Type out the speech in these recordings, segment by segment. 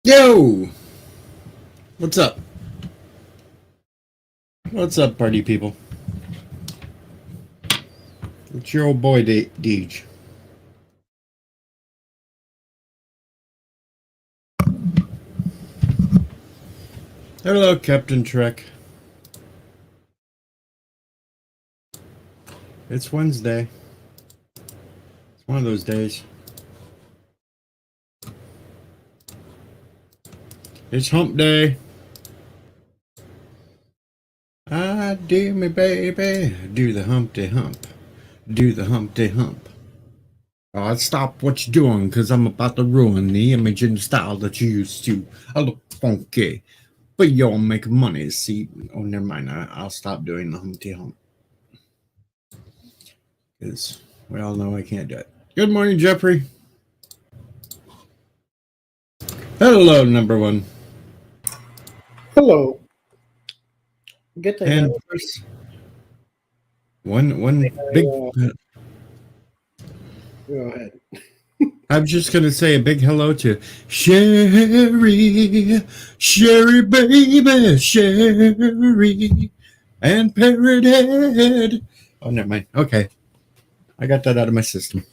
Yo! What's up? What's up, party people? It's your old boy, Deej. Hello, Captain Trek. It's Wednesday. It's one of those days. It's hump day. Ah, dear me, baby. Do the Humpty Hump. Do the Humpty Hump. Oh, stop what you're doing, because I'm about to ruin the image and style that you used to. I look funky. But y'all make money, see? Oh, never mind. I'll stop doing the Humpty Hump. Because we all know I can't do it. Good morning, Jeffrey. Hello, number one. Hello. Get the And hell. first, one big. Go ahead. I'm just gonna say a big hello to Sherry, Sherry baby, Sherry, and Parrot Head. Oh, never mind. Okay, I got that out of my system.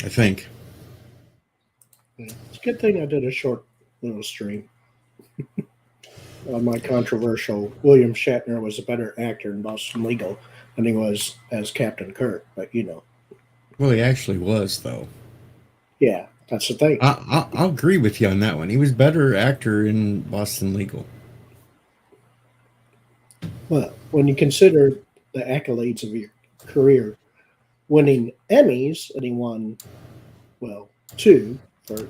I think. It's a good thing I did a short little stream on my controversial William Shatner was a better actor in Boston Legal than he was as Captain Kirk. But Well, he actually was, though. yeah, that's the thing. I'll agree with you on that one. He was better actor in Boston Legal. Well, when you consider the accolades of your career, winning Emmys, and he won, well, two for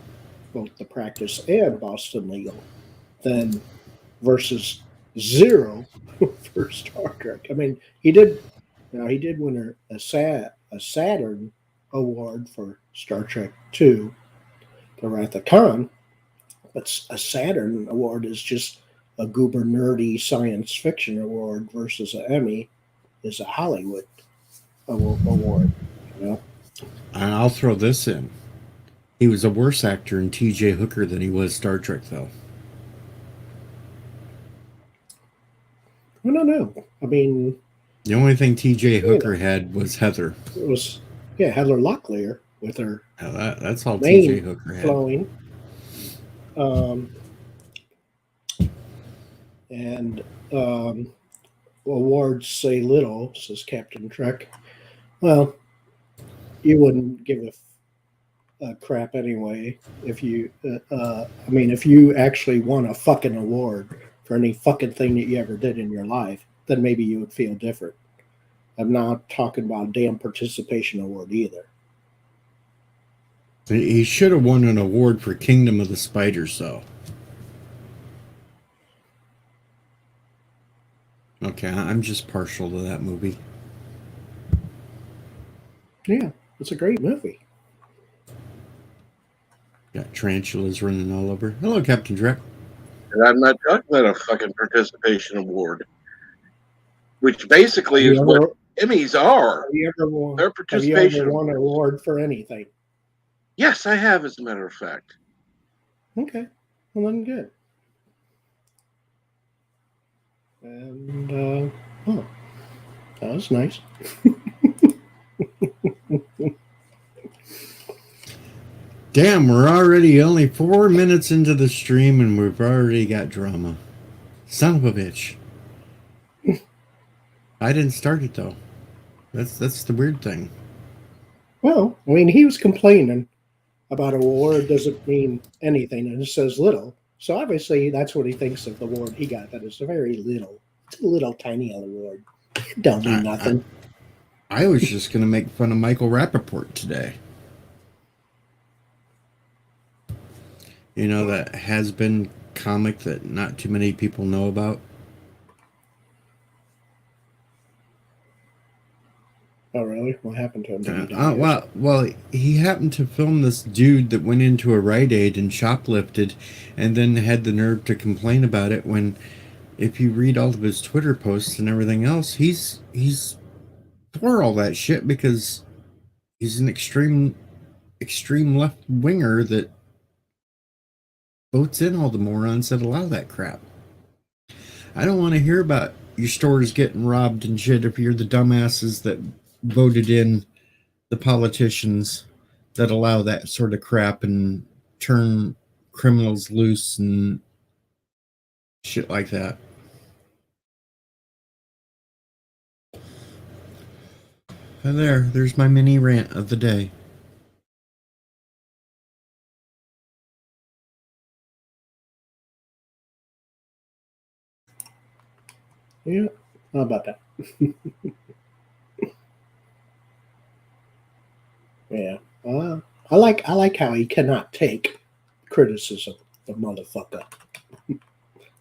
both The Practice and Boston Legal, then versus zero for Star Trek. I mean, he did win a Saturn award for Star Trek Two, The Wrath of Khan, but a Saturn award is just a goober nerdy science fiction award versus an Emmy is a Hollywood award. You know? And I'll throw this in. He was a worse actor in T.J. Hooker than he was Star Trek, though. I don't know. I mean, The only thing T.J. you know, Hooker had was Heather. it was Heather Locklear with her That's all T.J. mane Hooker had. flowing. Um, and awards say little, says Captain Trek. Well, you wouldn't give a crap anyway if you. I mean, if you actually won a fucking award for any fucking thing that you ever did in your life, then maybe you would feel different. I'm not talking about a damn participation award either. He should have won an award for Kingdom of the Spiders, though. Okay, I'm just partial to that movie. Yeah, it's a great movie. Got tarantulas running all over. Hello, Captain Trek. And I'm not talking about a fucking participation award, which basically Have is you what ever, Emmys are. have you ever won? They're Have you ever participation won an awards. award for anything? Yes, I have, as a matter of fact. Okay, well then good. And oh, that was nice. Damn, we're already only 4 minutes into the stream and we've already got drama. Son of a bitch. I didn't start it though. That's the weird thing. Well, I mean, he was complaining about a award doesn't mean anything, and it says little. So obviously, that's what he thinks of the award he got. That is a very little. It's a little tiny award. It don't mean nothing. I was just gonna make fun of Michael Rappaport today. You know, that has been comic that not too many people know about. Oh, really? What happened to him? Did he die? Well, he happened to film this dude that went into a Rite Aid and shoplifted, and then had the nerve to complain about it. When, if you read all of his Twitter posts and everything else, he's for all that shit because He's an extreme left winger that votes in all the morons that allow that crap. I don't want to hear about your stores getting robbed and shit if you're the dumbasses that voted in the politicians that allow that sort of crap and turn criminals loose and shit like that. And there's my mini rant of the day. Yeah, how about that? Yeah, I like how he cannot take criticism. The motherfucker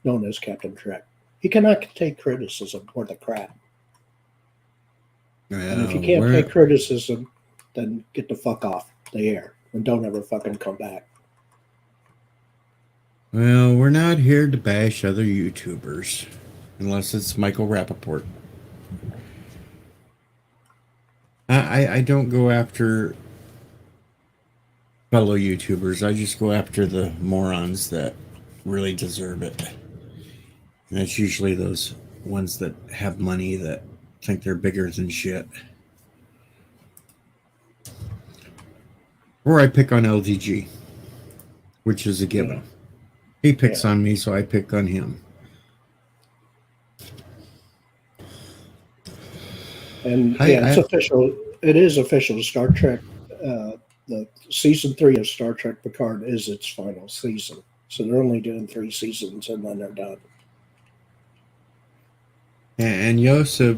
known as Captain Trek. He cannot take criticism or the crap. And if you can't take criticism, then get the fuck off the air and don't ever fucking come back. Well, we're not here to bash other YouTubers. Unless it's Michael Rappaport. I don't go after fellow YouTubers. I just go after the morons that really deserve it. And it's usually those ones that have money that think they're bigger than shit. Or I pick on LDG, which is a given. He picks on me, so I pick on him. And it's official. It is official. Star Trek, the season 3 of Star Trek Picard is its final season. So they're only doing 3 seasons and then they're done. And Yosef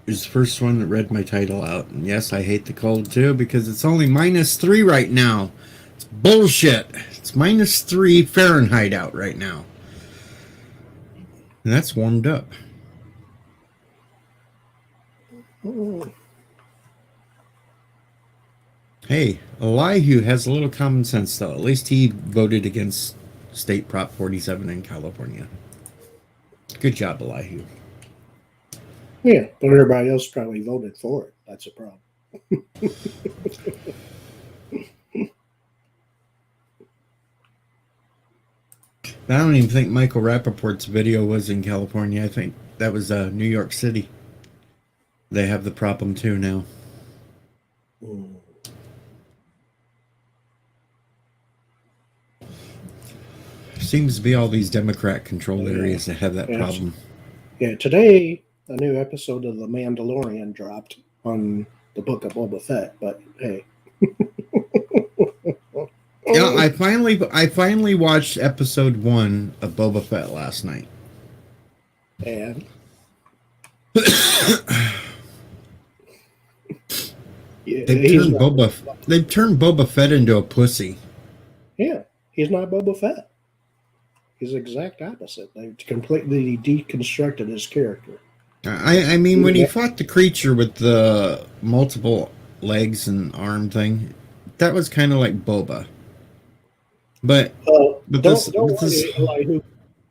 is the first one that read my title out. And yes, I hate the cold too because it's only -3 right now. It's bullshit. It's -3 Fahrenheit out right now. And that's warmed up. Hey, Elihu has a little common sense, though. At least he voted against State Prop 47 in California. Good job, Elihu. Yeah, but everybody else probably voted for it. That's a problem. I don't even think Michael Rappaport's video was in California. I think that was New York City. They have the problem too now. Seems to be all these Democrat-controlled areas that have that problem. Yeah, today a new episode of The Mandalorian dropped on the Book of Boba Fett, but hey. Yeah, I finally watched episode 1 of Boba Fett last night. And they've turned Boba Fett into a pussy. Yeah, he's not Boba Fett. He's the exact opposite. They've completely deconstructed his character. I mean, when he fought the creature with the multiple legs and arm thing, that was kind of like Boba. But don't worry,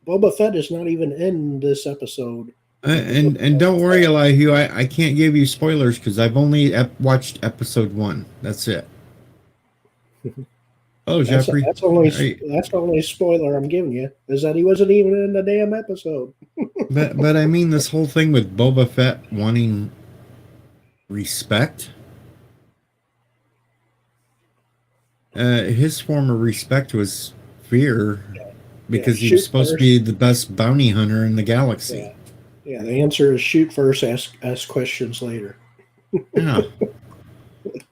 Boba Fett is not even in this episode. And don't worry, Elihu, I can't give you spoilers because I've only watched episode 1. That's it. Oh, Jeffrey. That's the only spoiler I'm giving you, is that he wasn't even in the damn episode. but I mean, this whole thing with Boba Fett wanting respect. His form of respect was fear because he was supposed to be the best bounty hunter in the galaxy. Yeah, the answer is shoot first, ask questions later. Yeah.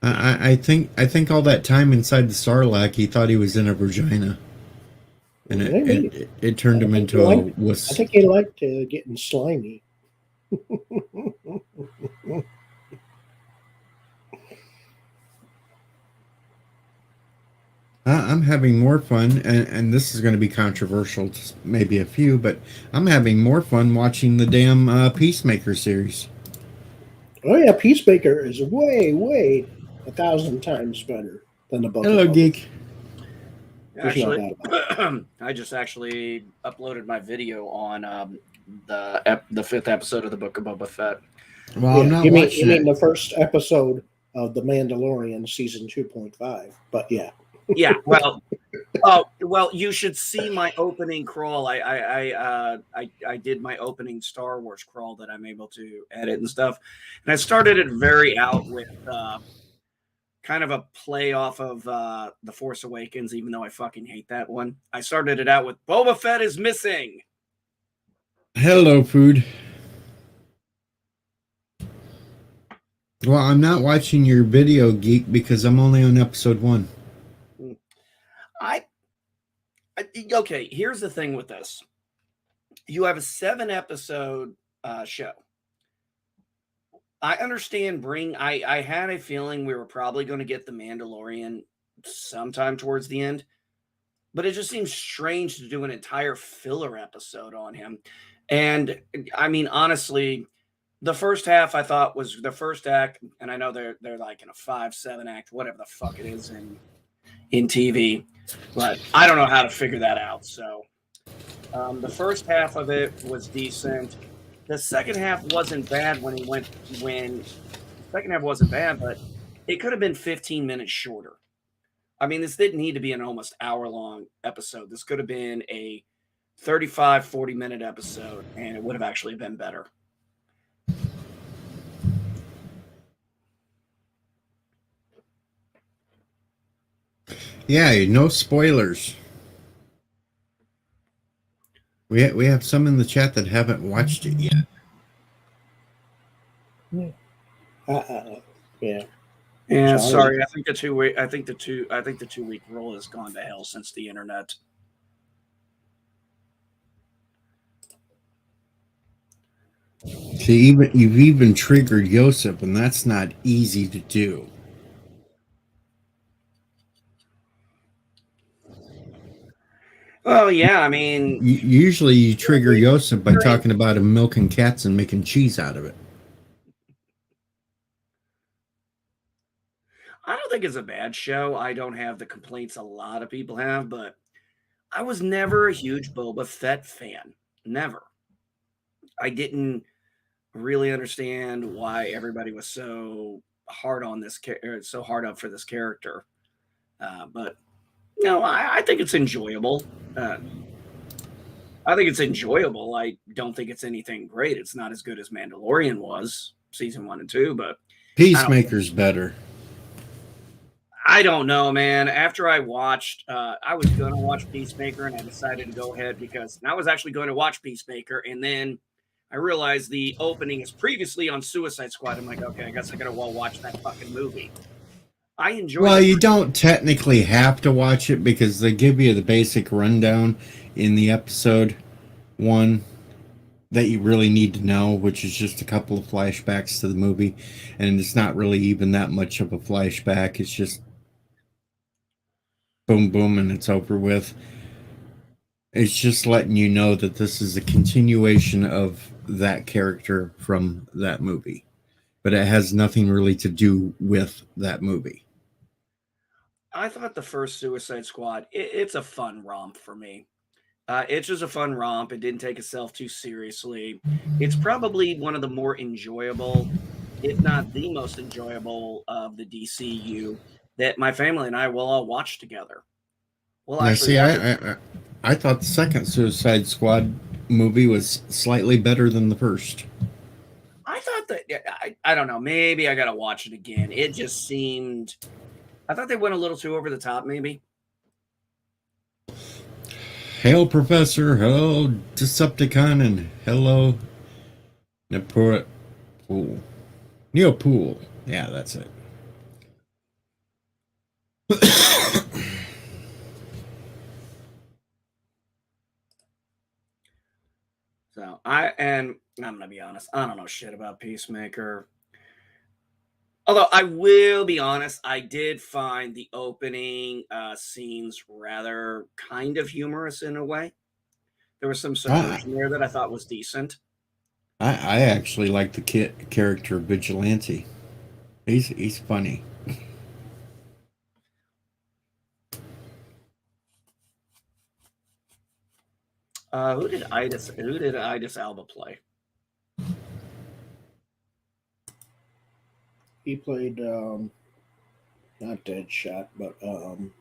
I think all that time inside the Sarlacc, he thought he was in a vagina, and it turned him into a wuss. I think he liked getting slimy. I'm having more fun, and this is going to be controversial to maybe a few, but I'm having more fun watching the damn Peacemaker series. Oh yeah, Peacemaker is way 1,000 times better than the book. Hello, Geek. Actually, I just actually uploaded my video on the 5th episode of the Book of Boba Fett. Well, I'm not you watching mean the first episode of The Mandalorian season 2.5. But yeah. Yeah, well, oh well, you should see my opening crawl. I did my opening Star Wars crawl that I'm able to edit and stuff, and I started it very out with kind of a play off of The Force Awakens, even though I fucking hate that one. I started it out with Boba Fett is missing. Hello, food. Well, I'm not watching your video, Geek, because I'm only on episode 1. Okay, here's the thing with this. You have a 7-episode show. I understand I had a feeling we were probably going to get The Mandalorian sometime towards the end, but it just seems strange to do an entire filler episode on him. And I mean, honestly, the first half I thought was the first act, and I know they're like in a 5-7 act, whatever the fuck it is in TV, but I don't know how to figure that out. So the first half of it was decent. The second half wasn't bad when the second half wasn't bad, but it could have been 15 minutes shorter. I mean, this didn't need to be an almost hour-long episode. This could have been a 35, 40-minute episode, and it would have actually been better. Yeah, no spoilers. We have some in the chat that haven't watched it yet. Yeah. Yeah, Sorry. sorry. I think the 2-week rule has gone to hell since the internet. See, you've even triggered Yosef, and that's not easy to do. Well, yeah, I mean, Usually you trigger Yosef by talking about him milking cats and making cheese out of it. I don't think it's a bad show. I don't have the complaints a lot of people have, but I was never a huge Boba Fett fan. Never. I didn't really understand why everybody was so hard on this, so hard up for this character. But no, I think it's enjoyable. I think it's enjoyable. I don't think it's anything great. It's not as good as Mandalorian was season 1 and 2, but Peacemaker's better. I don't know, man. After I watched, I was going to watch Peacemaker, and I decided to go ahead because I was actually going to watch Peacemaker, and then I realized the opening is previously on Suicide Squad. I'm like, okay, I guess I got to watch that fucking movie. I enjoy. Well, you don't technically have to watch it because they give you the basic rundown in the episode 1 that you really need to know, which is just a couple of flashbacks to the movie, and it's not really even that much of a flashback. It's just boom, boom, and it's over with. It's just letting you know that this is a continuation of that character from that movie, but it has nothing really to do with that movie. I thought the first Suicide Squad, it's a fun romp for me. It's just a fun romp. It didn't take itself too seriously. It's probably one of the more enjoyable, if not the most enjoyable, of the DCU that my family and I will all watch together. Well, actually, I thought the second Suicide Squad movie was slightly better than the first. I thought that I don't know. Maybe I got to watch it again. It just seemed. I thought they went a little too over the top. Maybe. Hail, Professor. Hello, Decepticon, and hello, Neopool. Yeah, that's it. So I'm gonna be honest. I don't know shit about Peacemaker. Although I will be honest, I did find the opening scenes rather kind of humorous in a way. There was some subversion there that I thought was decent. I actually like the character Vigilante. He's funny. Who did Idris Elba play? He played not Deadshot, but um,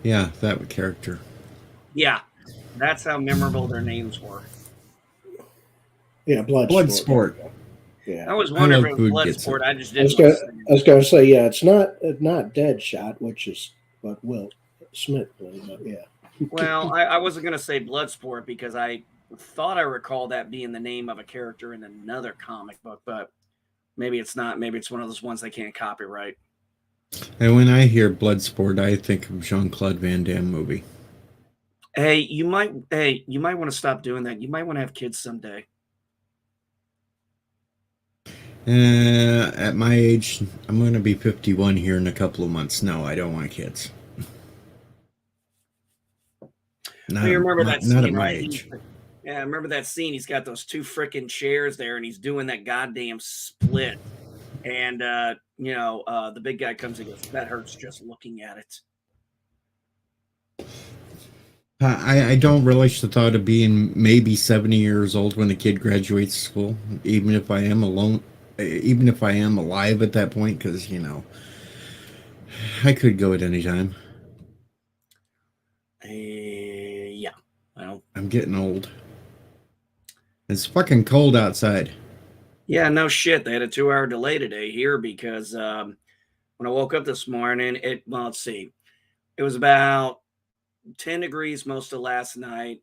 Yeah, that character. Yeah, that's how memorable their names were. yeah, Bloodsport. Yeah, I always I wondered love if it who was gets Bloodsport. it. I just I was didn't want to gonna, say I was gonna say, yeah, it's not Deadshot, which is what Will Smith played, but yeah. Well, I wasn't going to say Bloodsport because I thought I recall that being the name of a character in another comic book, but maybe it's not. Maybe it's one of those ones they can't copyright. And when I hear Bloodsport, I think of Jean-Claude Van Damme movie. Hey, you might want to stop doing that. You might want to have kids someday. At my age, I'm going to be 51 here in a couple of months. No, I don't want kids. Well, you remember that Not at scene, my right? age. Yeah, I remember that scene. He's got those two freaking chairs there, and he's doing that goddamn split. And the big guy comes and goes, "That hurts just looking at it." I don't relish the thought of being maybe 70 years old when a kid graduates school, even if I am alone, even if I am alive at that point, because, I could go at any time. Yeah. Well, I'm getting old. It's fucking cold outside. yeah, no shit. They had a 2-hour delay today here because when I woke up this morning, let's see, it was about 10 degrees most of last night.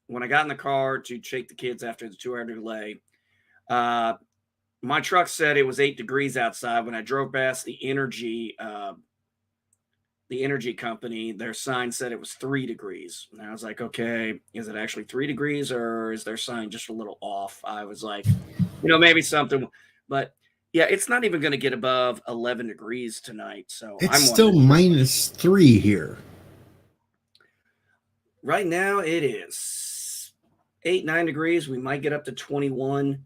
When I got in the car to take the kids after the 2-hour delay, uh, my truck said it was 8 degrees outside. When I drove past the energy company, their sign said it was 3 degrees. And I was like, okay, is it actually 3 degrees or is their sign just a little off? I was like, maybe something, but yeah, it's not even going to get above 11 degrees tonight. So It's I'm still wondering. -3 here. Right now it is 8, 9 degrees. We might get up to 21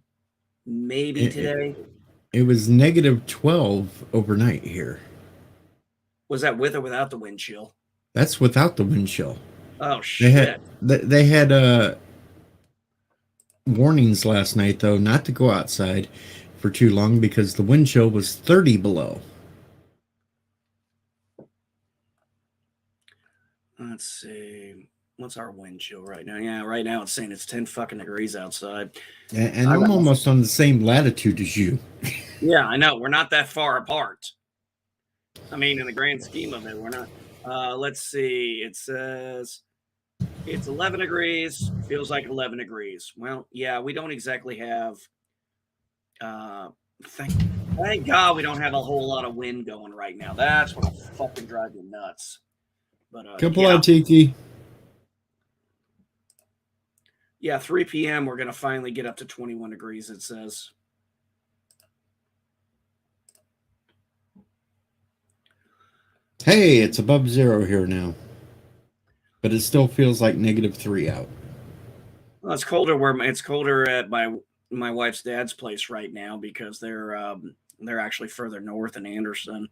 maybe today. It was -12 overnight here. Was that with or without the wind chill? That's without the wind chill. Oh shit. They had warnings last night though not to go outside for too long because the wind chill was 30 below. Let's see. What's our wind chill right now? Yeah, right now it's saying it's 10 fucking degrees outside. And I'm almost on the same latitude as you. Yeah, I know. We're not that far apart. I mean, in the grand scheme of it, we're not. Let's see. It says it's 11 degrees. Feels like 11 degrees. Well, yeah, we don't exactly have. Thank God we don't have a whole lot of wind going right now. That's what'll fucking drive you nuts. But Couple of Tiki. Yeah, 3 p.m. we're gonna finally get up to 21 degrees. It says. Hey, it's above 0 here now. But it still feels like -3 out. Well, it's colder at my wife's dad's place right now because they're actually further north in Anderson.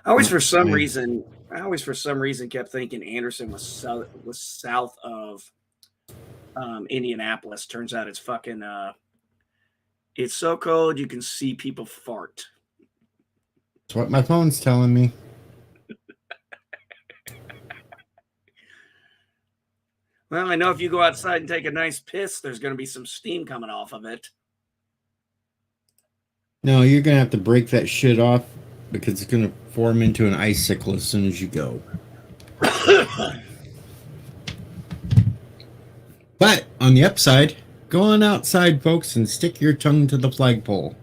I always for some reason kept thinking Anderson was south of Indianapolis. Turns out it's fucking it's so cold you can see people fart. That's what my phone's telling me. Well, I know if you go outside and take a nice piss, there's going to be some steam coming off of it. No, you're going to have to break that shit off because it's going to form into an icicle as soon as you go. But on the upside, go on outside, folks, and stick your tongue to the flagpole.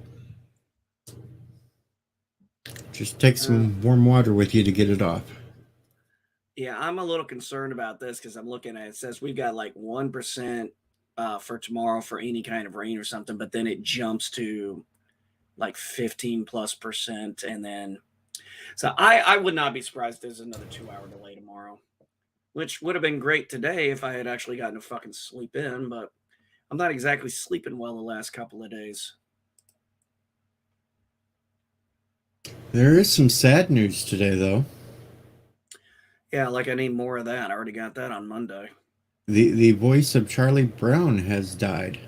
Just take some warm water with you to get it off. Yeah, I'm a little concerned about this because I'm looking at it. It says we've got like 1% for tomorrow for any kind of rain or something, but then it jumps to like 15+%. And then, so I would not be surprised if there's another 2-hour delay tomorrow, which would have been great today if I had actually gotten to fucking sleep in, but I'm not exactly sleeping well the last couple of days. There is some sad news today, though. Yeah, like I need more of that. I already got that on Monday. The voice of Charlie Brown has died.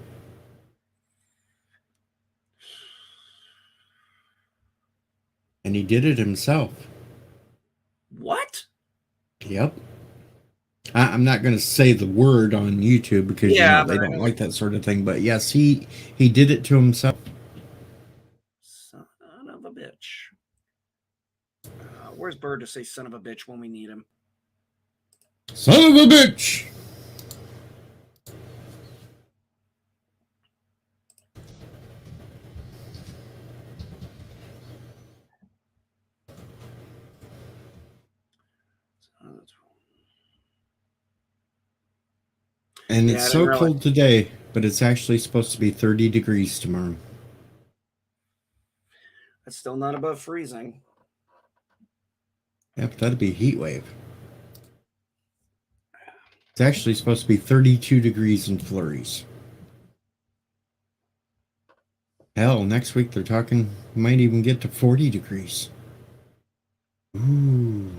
And he did it himself. What? Yep. I'm not going to say the word on YouTube because Yeah, they but I don't know like that sort of thing. But yes, he did it to himself. son of a bitch. Where's Bird to say son of a bitch when we need him? Son of a bitch! And Yeah, it's I didn't so realize. cold today, but it's actually supposed to be 30 degrees tomorrow. That's still not above freezing. Yeah, but that'd be a heat wave. It's actually supposed to be 32 degrees and flurries. Hell, next week they're talking might even get to 40 degrees. Ooh.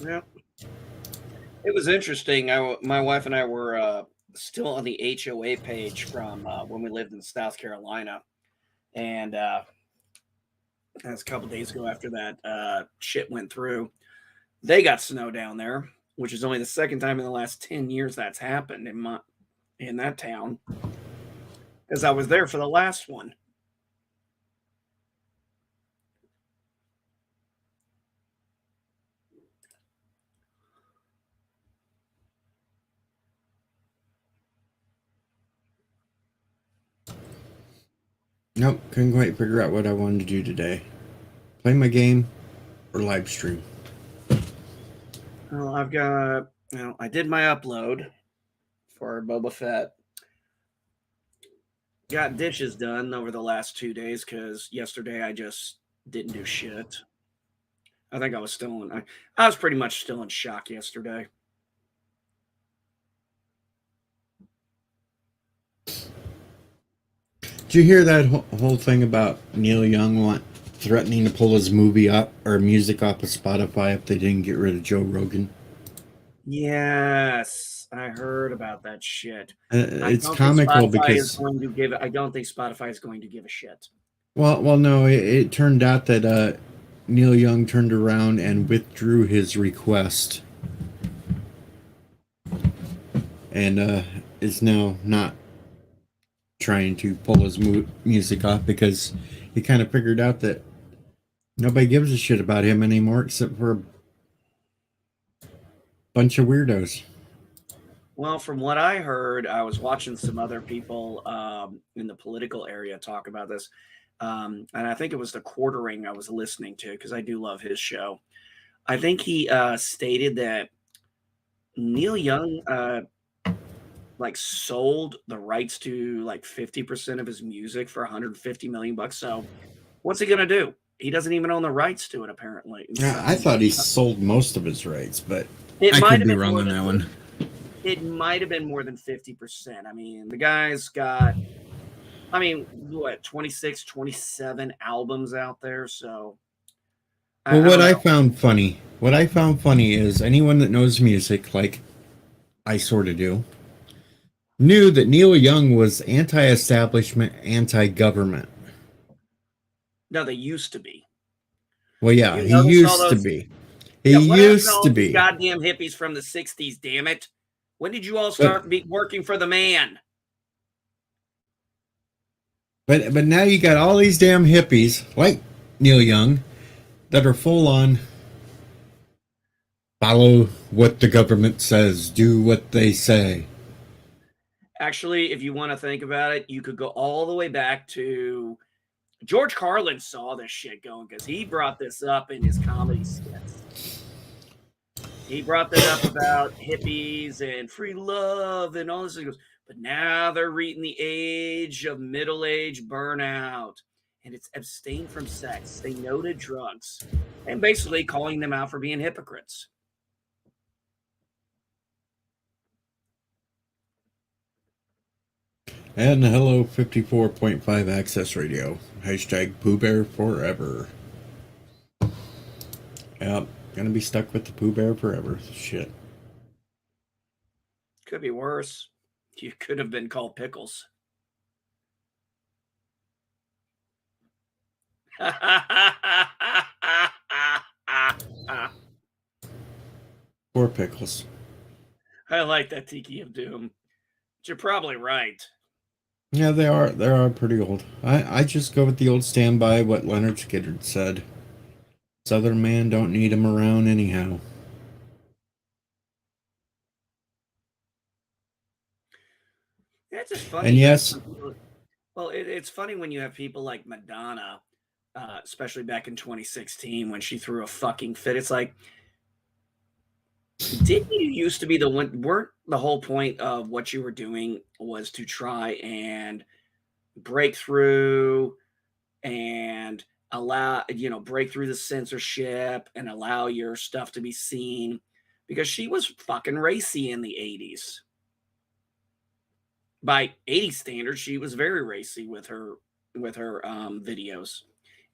Yeah. It was interesting. My wife and I were still on the HOA page from when we lived in South Carolina. And that's a couple days ago after that shit went through. They got snow down there, which is only the second time in the last 10 years that's happened in that town. Because I was there for the last one. Nope, couldn't quite figure out what I wanted to do today. Play my game or live stream. Well, I've got, I did my upload for Boba Fett. Got dishes done over the last 2 days because yesterday I just didn't do shit. I think I was I was pretty much still in shock yesterday. Did you hear that whole thing about Neil Young threatening to pull his movie up or music off of Spotify if they didn't get rid of Joe Rogan? Yes, I heard about that shit. I It's don't think comical Spotify is because, going to give I don't think Spotify is going to give a shit. well, no, it turned out that Neil Young turned around and withdrew his request, and is now not trying to pull his music off because he kind of figured out that nobody gives a shit about him anymore except for a bunch of weirdos. Well, from what I heard, I was watching some other people in the political area talk about this. And I think it was the Quartering I was listening to because I do love his show. I think he stated that Neil Young like sold the rights to like 50% of his music for 150 million bucks. So what's he gonna do? He doesn't even own the rights to it, apparently. Yeah, I thought he sold most of his rights, but It I might could have be been wrong more on than that one. it might have been more than 50%. I mean, the guy's got what, 26, 27 albums out there. So Well, I don't know. what I found funny is anyone that knows music, like I sort of do, knew that Neil Young was anti-establishment, anti-government. No, they used to be. Well, yeah, You he notice all used to those be. He Yeah, what happened to used to all these be. goddamn hippies from the 60s, damn it? When did you all But start working for the man? but now you got all these damn hippies like Neil Young that are full on follow what the government says, do what they say. Actually, if you want to think about it, you could go all the way back to George Carlin saw this shit going because he brought this up in his comedy skits. He brought that up about hippies and free love and all this. He goes, but now they're reaching the age of middle age burnout. And it's abstain from sex, say no to drugs, and basically calling them out for being hypocrites. And hello, 54.5 Access Radio. Hashtag Pooh Bear forever. Yep, gonna be stuck with the Pooh Bear forever. Shit. Could be worse. You could have been called Pickles. Poor Pickles. I like that Tiki of Doom. But you're probably right. Yeah, they are pretty old. I just go with the old standby, what Leonard Skinner said. Southern man don't need him around anyhow. It's just funny. And yes, Well, it's funny when you have people like Madonna, especially back in 2016 when she threw a fucking fit. It's like, didn't you used to be the one? Weren't the whole point of what you were doing was to try and break through and break through the censorship and allow your stuff to be seen? Because she was fucking racy in the 80s. By 80s standards, she was very racy with her videos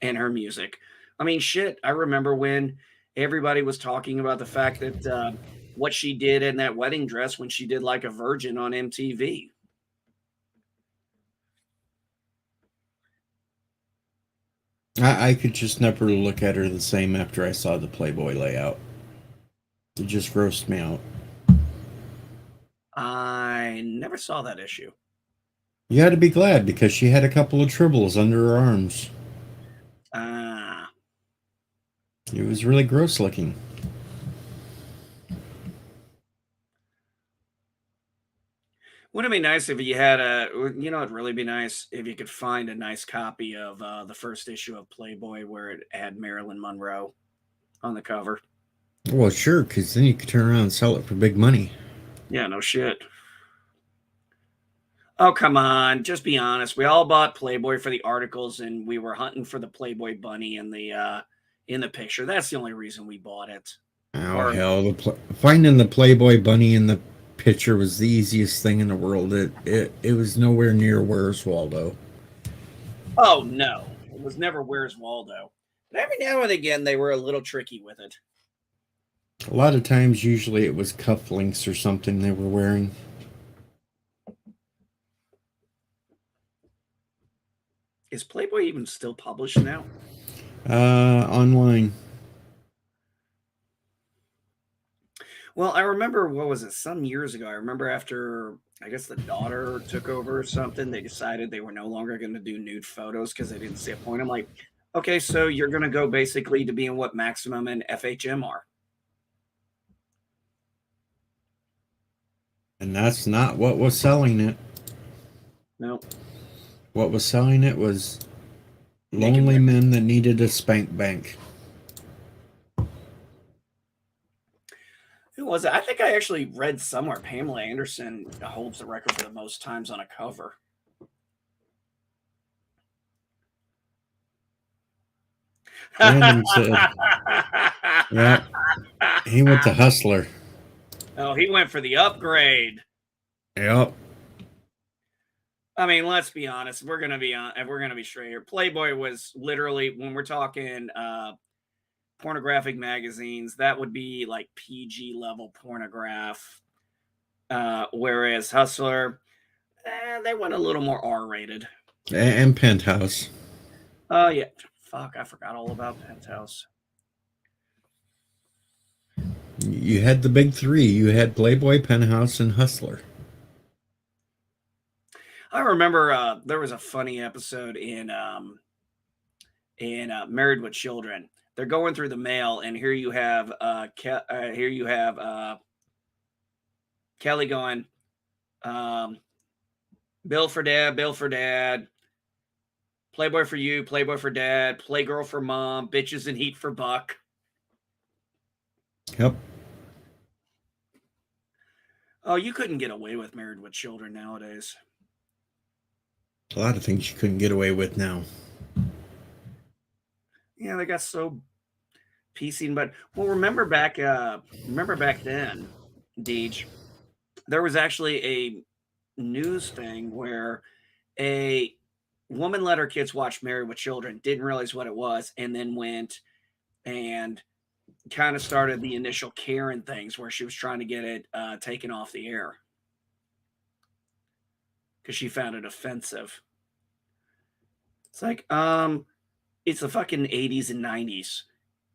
and her music. I mean, shit, I remember when everybody was talking about the fact that what she did in that wedding dress when she did like a virgin on MTV. I could just never look at her the same after I saw the Playboy layout. It just grossed me out. I never saw that issue. You had to be glad because she had a couple of tribbles under her arms. Ah. It was really gross looking. Wouldn't it be nice if you had it'd really be nice if you could find a nice copy of the first issue of Playboy where it had Marilyn Monroe on the cover. Well, sure, because then you could turn around and sell it for big money. Yeah, no shit. Oh, come on. Just be honest. We all bought Playboy for the articles and we were hunting for the Playboy bunny in the picture. That's the only reason we bought it. Oh, hell. Finding the Playboy bunny in the picture was the easiest thing in the world. It was nowhere near Where's Waldo. Oh, no. It was never Where's Waldo. But every now and again, they were a little tricky with it. A lot of times, usually it was cufflinks or something they were wearing. Is Playboy even still published now? Online. Well, I remember, what was it, some years ago? I remember after, I guess the daughter took over or something, they decided they were no longer going to do nude photos because they didn't see a point. I'm like, okay, so you're going to go basically to being what Maximum and FHM are. And that's not what was selling it. No. What was selling it was lonely men that needed a spank bank. Who was it? I think I actually read somewhere Pamela Anderson holds the record for the most times on a cover. Brandon said, yeah, he went to Hustler. Oh, he went for the upgrade. Yep. I mean, let's be honest. We're gonna be straight here. Playboy was literally, when we're talking pornographic magazines, that would be like PG level pornograph. Whereas Hustler, they went a little more R rated. And Penthouse. Oh yeah, fuck! I forgot all about Penthouse. You had the big three. You had Playboy, Penthouse, and Hustler. I remember there was a funny episode in Married with Children. They're going through the mail, and here you have Kelly going, Bill for dad, Playboy for you, Playboy for dad, Playgirl for mom, bitches and heat for buck. Yep. Oh, you couldn't get away with Married with Children nowadays. A lot of things you couldn't get away with now. Yeah, they got so PC. But well, remember back then, Deej, there was actually a news thing where A woman let her kids watch Married with Children, didn't realize what it was, and then went and kind of started the initial Karen things where she was trying to get it taken off the air because she found it offensive. It's like, it's the fucking 80s and 90s.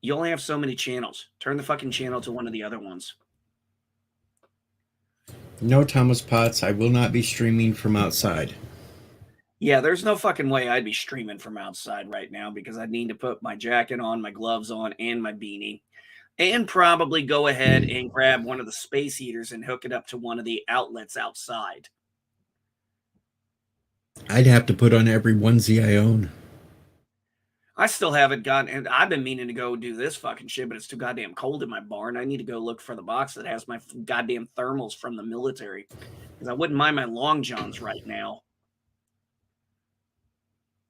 You only have so many channels. Turn the fucking channel to one of the other ones. No, Thomas Potts, I will not be streaming from outside. Yeah, there's no fucking way I'd be streaming from outside right now because I'd need to put my jacket on, my gloves on, and my beanie. And probably go ahead and grab one of the space heaters and hook it up to one of the outlets outside. I'd have to put on every onesie I own. I still haven't gotten, and I've been meaning to go do this fucking shit, but it's too goddamn cold in my barn. I need to go look for the box that has my goddamn thermals from the military because I wouldn't mind my long johns right now.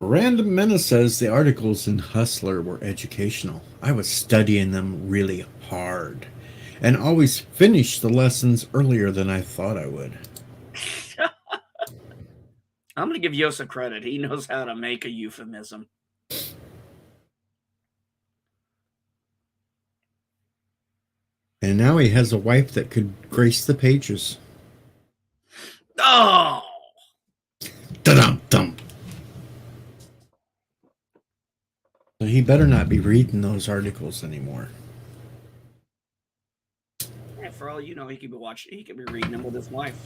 Random Menace says the articles in Hustler were educational. I was studying them really hard and always finished the lessons earlier than I thought I would. I'm going to give Yosa credit. He knows how to make a euphemism. And now he has a wife that could grace the pages. Oh! Da-dum-dum. So he better not be reading those articles anymore. Yeah, for all you know, he could be watching. He could be reading them with his wife.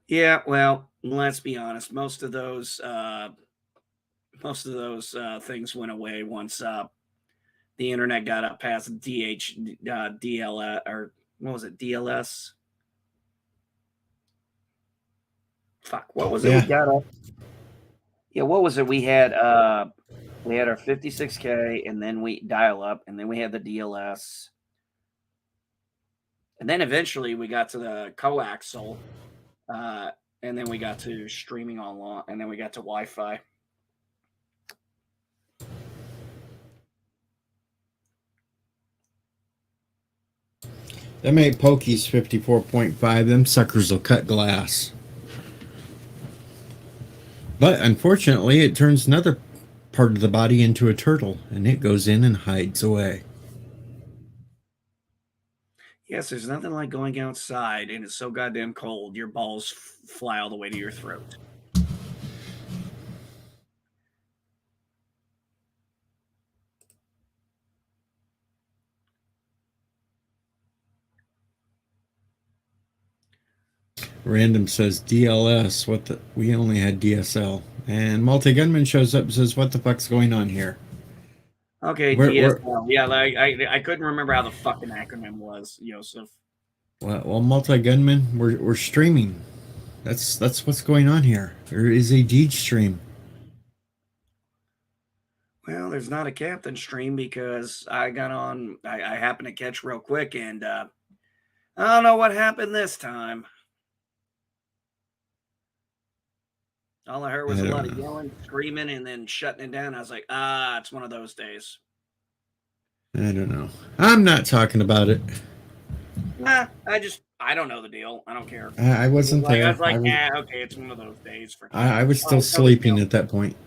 Yeah, well, let's be honest. Most of those things went away once the internet got up past DLS, or what was it, DLS? Fuck, what was it? Yeah. We got up. Yeah, what was it? We had our 56K, and then we dial up, and then we had the DLS, and then eventually we got to the coaxial, and then we got to streaming online, and then we got to Wi-Fi. Them ain't Pokies 54.5. Them suckers will cut glass. But unfortunately, it turns another part of the body into a turtle, and it goes in and hides away. Yes, there's nothing like going outside and it's so goddamn cold, your balls fly all the way to your throat. Random says DLS. What the? We only had DSL. And Multi Gunman shows up and says, "What the fuck's going on here?" Okay, DSL. Yeah, like I couldn't remember how the fucking acronym was, Joseph. Well, Multi Gunman, we're streaming. That's what's going on here. There is a deed stream. Well, there's not a captain stream because I got on. I happened to catch real quick, and I don't know what happened this time. All I heard was a lot of yelling, screaming, and then shutting it down. I was like, it's one of those days. I don't know. I'm not talking about it. Nah, I don't know the deal. I don't care. I wasn't there. I was like, okay, it's one of those days. I was still sleeping at that point.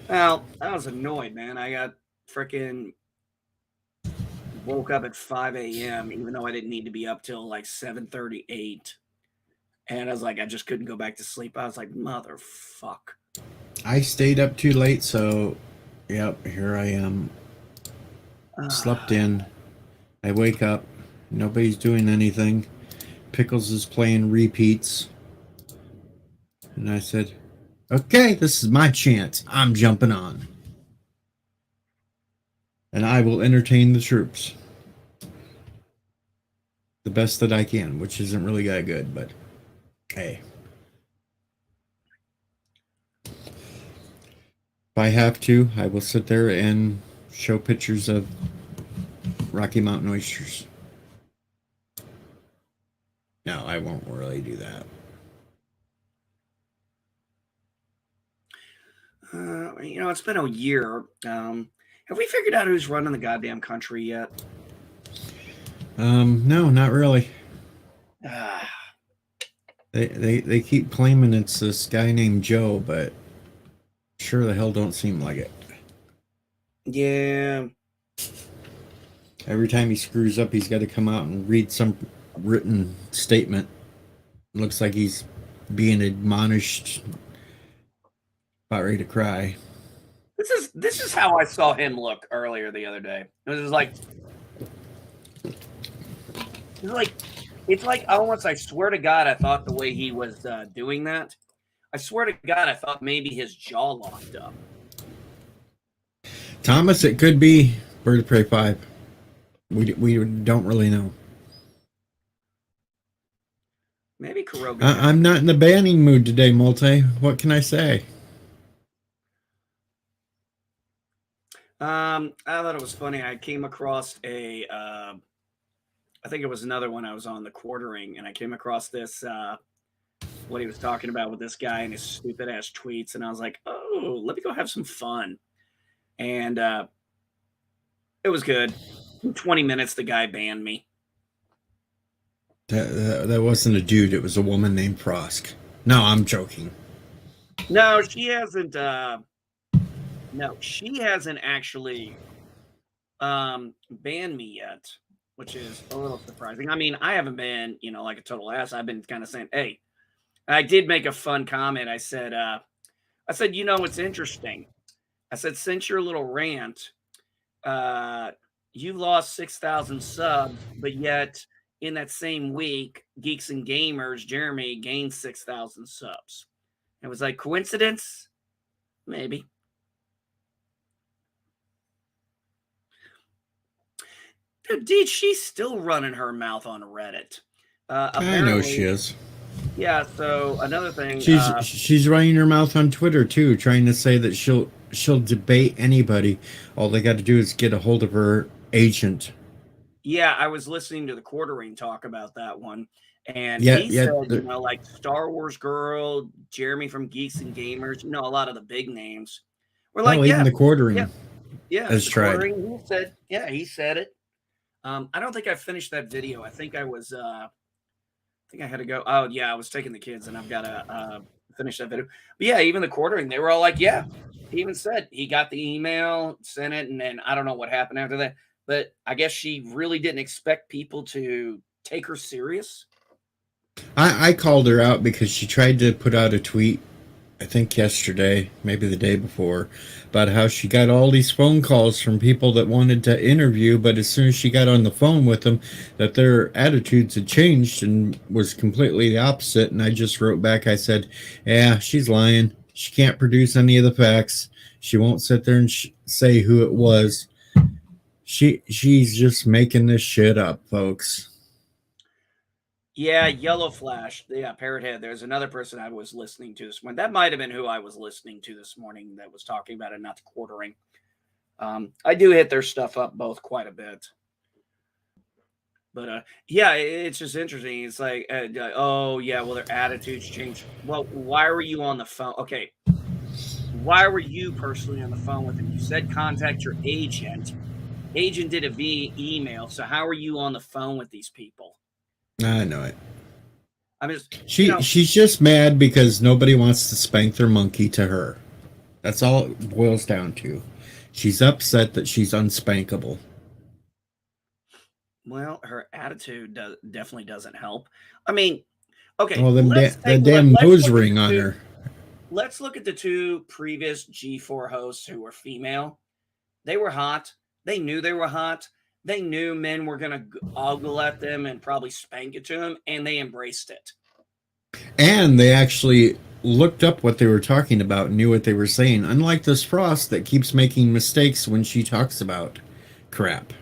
Well, I was annoyed, man. I got freaking woke up at 5 a.m., even though I didn't need to be up till like 7:38. And I was like, I just couldn't go back to sleep. I was like, motherfuck. I stayed up too late, so yep, here I am. Slept in. I wake up. Nobody's doing anything. Pickles is playing repeats. And I said, okay, this is my chance. I'm jumping on. And I will entertain the troops. The best that I can, which isn't really that good, but hey. If I have to, I will sit there and show pictures of Rocky Mountain oysters. No, I won't really do that. It's been a year. Have we figured out who's running the goddamn country yet? No, not really. Ah, They keep claiming it's this guy named Joe, but sure the hell don't seem like it. yeah. Every time he screws up, he's got to come out and read some written statement. Looks like he's being admonished, about ready to cry. This is how I saw him look earlier the other day. It was like it's like almost. I swear to God, I thought the way he was doing that. I swear to God, I thought maybe his jaw locked up. Thomas, it could be Bird of Prey 5. We don't really know. Maybe Kuroga. I'm not in the banning mood today, Multi. What can I say? I thought it was funny. I came across a, I think it was another one. I was on the quartering, and I came across this what he was talking about with this guy and his stupid ass tweets, and I was like, oh, let me go have some fun. And it was good. In 20 minutes, the guy banned me. That wasn't a dude. It was a woman named Frosk. No, I'm joking. No, she hasn't. No, she hasn't actually banned me yet, which is a little surprising. I mean, I haven't been, like a total ass. I've been kind of saying, hey, I did make a fun comment. I said, it's interesting. I said, since your little rant, you've lost 6,000 subs, but yet in that same week, Geeks and Gamers, Jeremy gained 6,000 subs. It was like coincidence? Maybe. Dude, she's still running her mouth on Reddit. I know she is. Yeah. So another thing, she's running her mouth on Twitter too, trying to say that she'll debate anybody. All they got to do is get a hold of her agent. Yeah, I was listening to the Quartering talk about that one, and he said, like Star Wars Girl, Jeremy from Geeks and Gamers, a lot of the big names were like, even the Quartering, has tried. He said it. I don't think I finished that video. I think I was, I think I had to go. Oh yeah, I was taking the kids, and I've got to finish that video. But yeah, even the Quartering, they were all like, yeah. He even said he got the email, sent it, and then I don't know what happened after that. But I guess she really didn't expect people to take her serious. I called her out because she tried to put out a tweet, I think yesterday, maybe the day before, about how she got all these phone calls from people that wanted to interview, but as soon as she got on the phone with them, that their attitudes had changed and was completely the opposite. And I just wrote back, I said, yeah, she's lying. She can't produce any of the facts. She won't sit there and say who it was. She's just making this shit up, folks. Yeah, Yellow Flash. Yeah, Parrot Head. There's another person I was listening to this morning. That might have been who I was listening to this morning that was talking about it, not the Quartering. I do hit their stuff up both quite a bit. But yeah, it's just interesting. It's like, oh yeah, well, their attitudes changed. Well, why were you on the phone? Okay, why were you personally on the phone with him? You said contact your agent. Agent did it via email. So how are you on the phone with these people? I know it. I'm just she's just mad because nobody wants to spank their monkey to her. That's all it boils down to. She's upset that she's unspankable. Well, her attitude definitely doesn't help. I mean, okay. Well, that damn nose ring on her. Let's look at the two previous G4 hosts who were female. They were hot. They knew they were hot. They knew men were going to ogle at them and probably spank it to them, and they embraced it. And they actually looked up what they were talking about and knew what they were saying, unlike this Frost that keeps making mistakes when she talks about crap.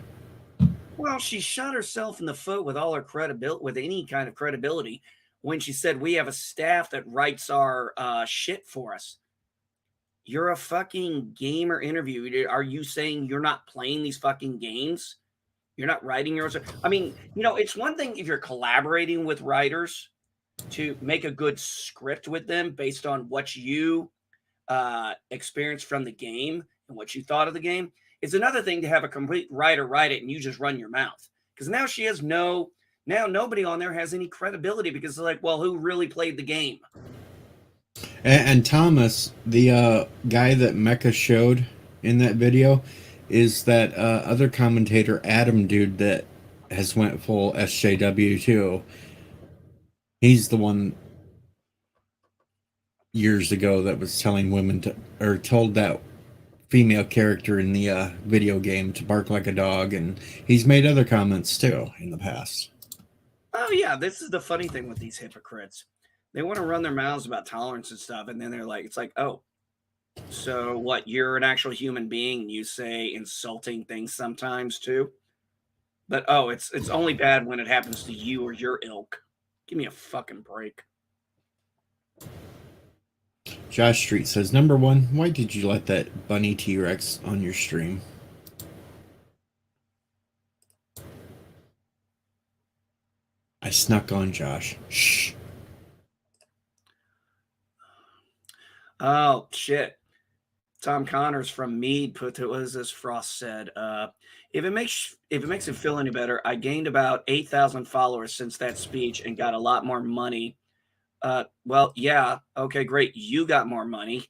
Well, she shot herself in the foot with all her credibility, with any kind of credibility, when she said, we have a staff that writes our shit for us. You're a fucking gamer interview. Are you saying you're not playing these fucking games? You're not writing yours? I mean, it's one thing if you're collaborating with writers to make a good script with them based on what you experienced from the game and what you thought of the game. It's another thing to have a complete writer write it and you just run your mouth. Because now she has now nobody on there has any credibility because they're like, well, who really played the game? And Thomas, the guy that Mecca showed in that video, is that other commentator Adam dude that has went full SJW too. He's the one years ago that was telling women to, or told that female character in the video game to bark like a dog, and he's made other comments too in the past. Oh yeah, this is the funny thing with these hypocrites. They want to run their mouths about tolerance and stuff, and then they're like, it's like, oh, so what? You're an actual human being. You say insulting things sometimes too, but oh, it's only bad when it happens to you or your ilk. Give me a fucking break. Josh Street says, number one, why did you let that bunny T-Rex on your stream? I snuck on Josh. Shh. Oh shit. Tom Connors from Mead put what is this? Frost said, if it makes it feel any better, I gained about 8,000 followers since that speech and got a lot more money. Well, yeah, okay, great. You got more money.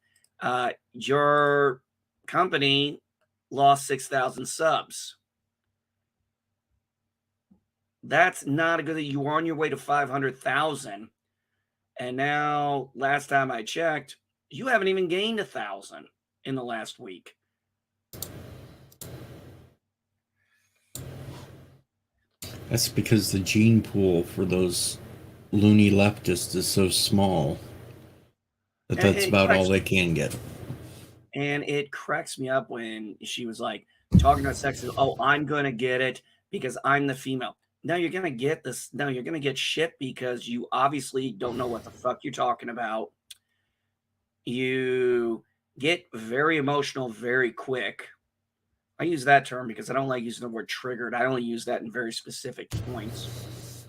Your company lost 6,000 subs. That's not a good thing. You were on your way to 500,000. And now, last time I checked, you haven't even gained 1,000 in the last week. That's because the gene pool for those loony leftists is so small that that's about all they can get. And it cracks me up when she was like talking about sex. Oh, I'm going to get it because I'm the female. Now you're going to get this. Now you're going to get shit because you obviously don't know what the fuck you're talking about. You get very emotional very quick. I use that term because I don't like using the word triggered. I only use that in very specific points.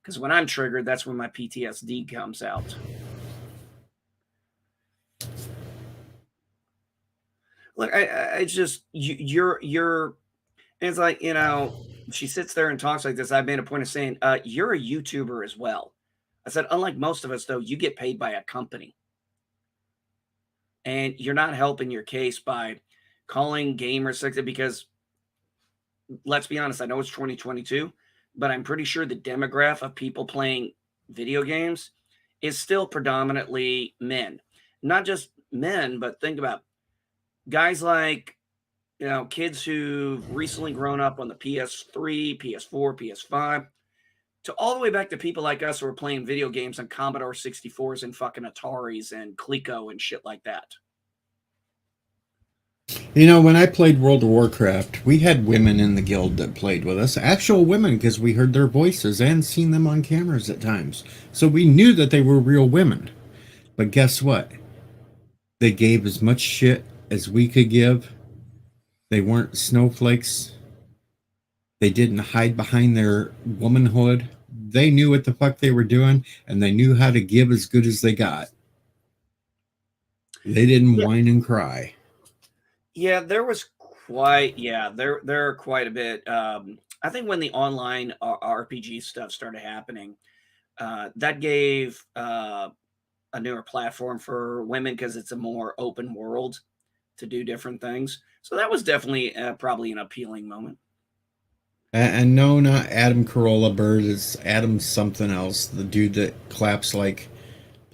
Because when I'm triggered, that's when my PTSD comes out. Look, I just you're. It's like, you know, she sits there and talks like this. I made a point of saying, you're a YouTuber as well. I said, unlike most of us, though, you get paid by a company. And you're not helping your case by calling gamers sexist because, let's be honest, I know it's 2022, but I'm pretty sure the demographic of people playing video games is still predominantly men. Not just men, but think about guys like, you know, kids who've recently grown up on the PS3, PS4, PS5, to all the way back to people like us who are playing video games on Commodore 64s and fucking Ataris and Coleco and shit like that. You know, when I played World of Warcraft, we had women in the guild that played with us. Actual women, because we heard their voices and seen them on cameras at times. So we knew that they were real women. But guess what? They gave as much shit as we could give. They weren't snowflakes. They didn't hide behind their womanhood. They knew what the fuck they were doing, and they knew how to give as good as they got. They didn't whine and cry. Yeah, there was quite, there are quite a bit. I think when the online RPG stuff started happening, that gave a newer platform for women because it's a more open world to do different things. So that was definitely probably an appealing moment. And no, not Adam Carolla Bird. It's Adam something else. The dude that claps like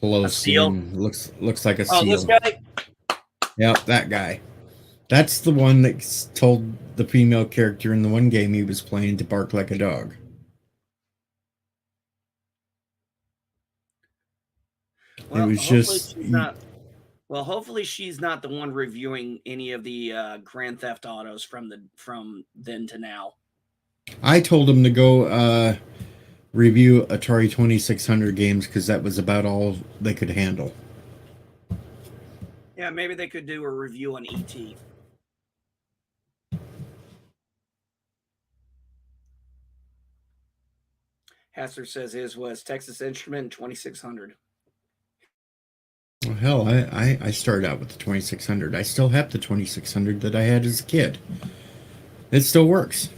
Pelosi and looks like a seal. This guy? Yep, that guy. That's the one that told the female character in the one game he was playing to bark like a dog. Well, it was just... hopefully she's not the one reviewing any of the Grand Theft Autos from then to now. I told him to go review Atari 2600 games because that was about all they could handle. Yeah, maybe they could do a review on E.T. Hassler says his was Texas Instrument 2600. Well, hell, I started out with the 2600. I still have the 2600 that I had as a kid. It still works.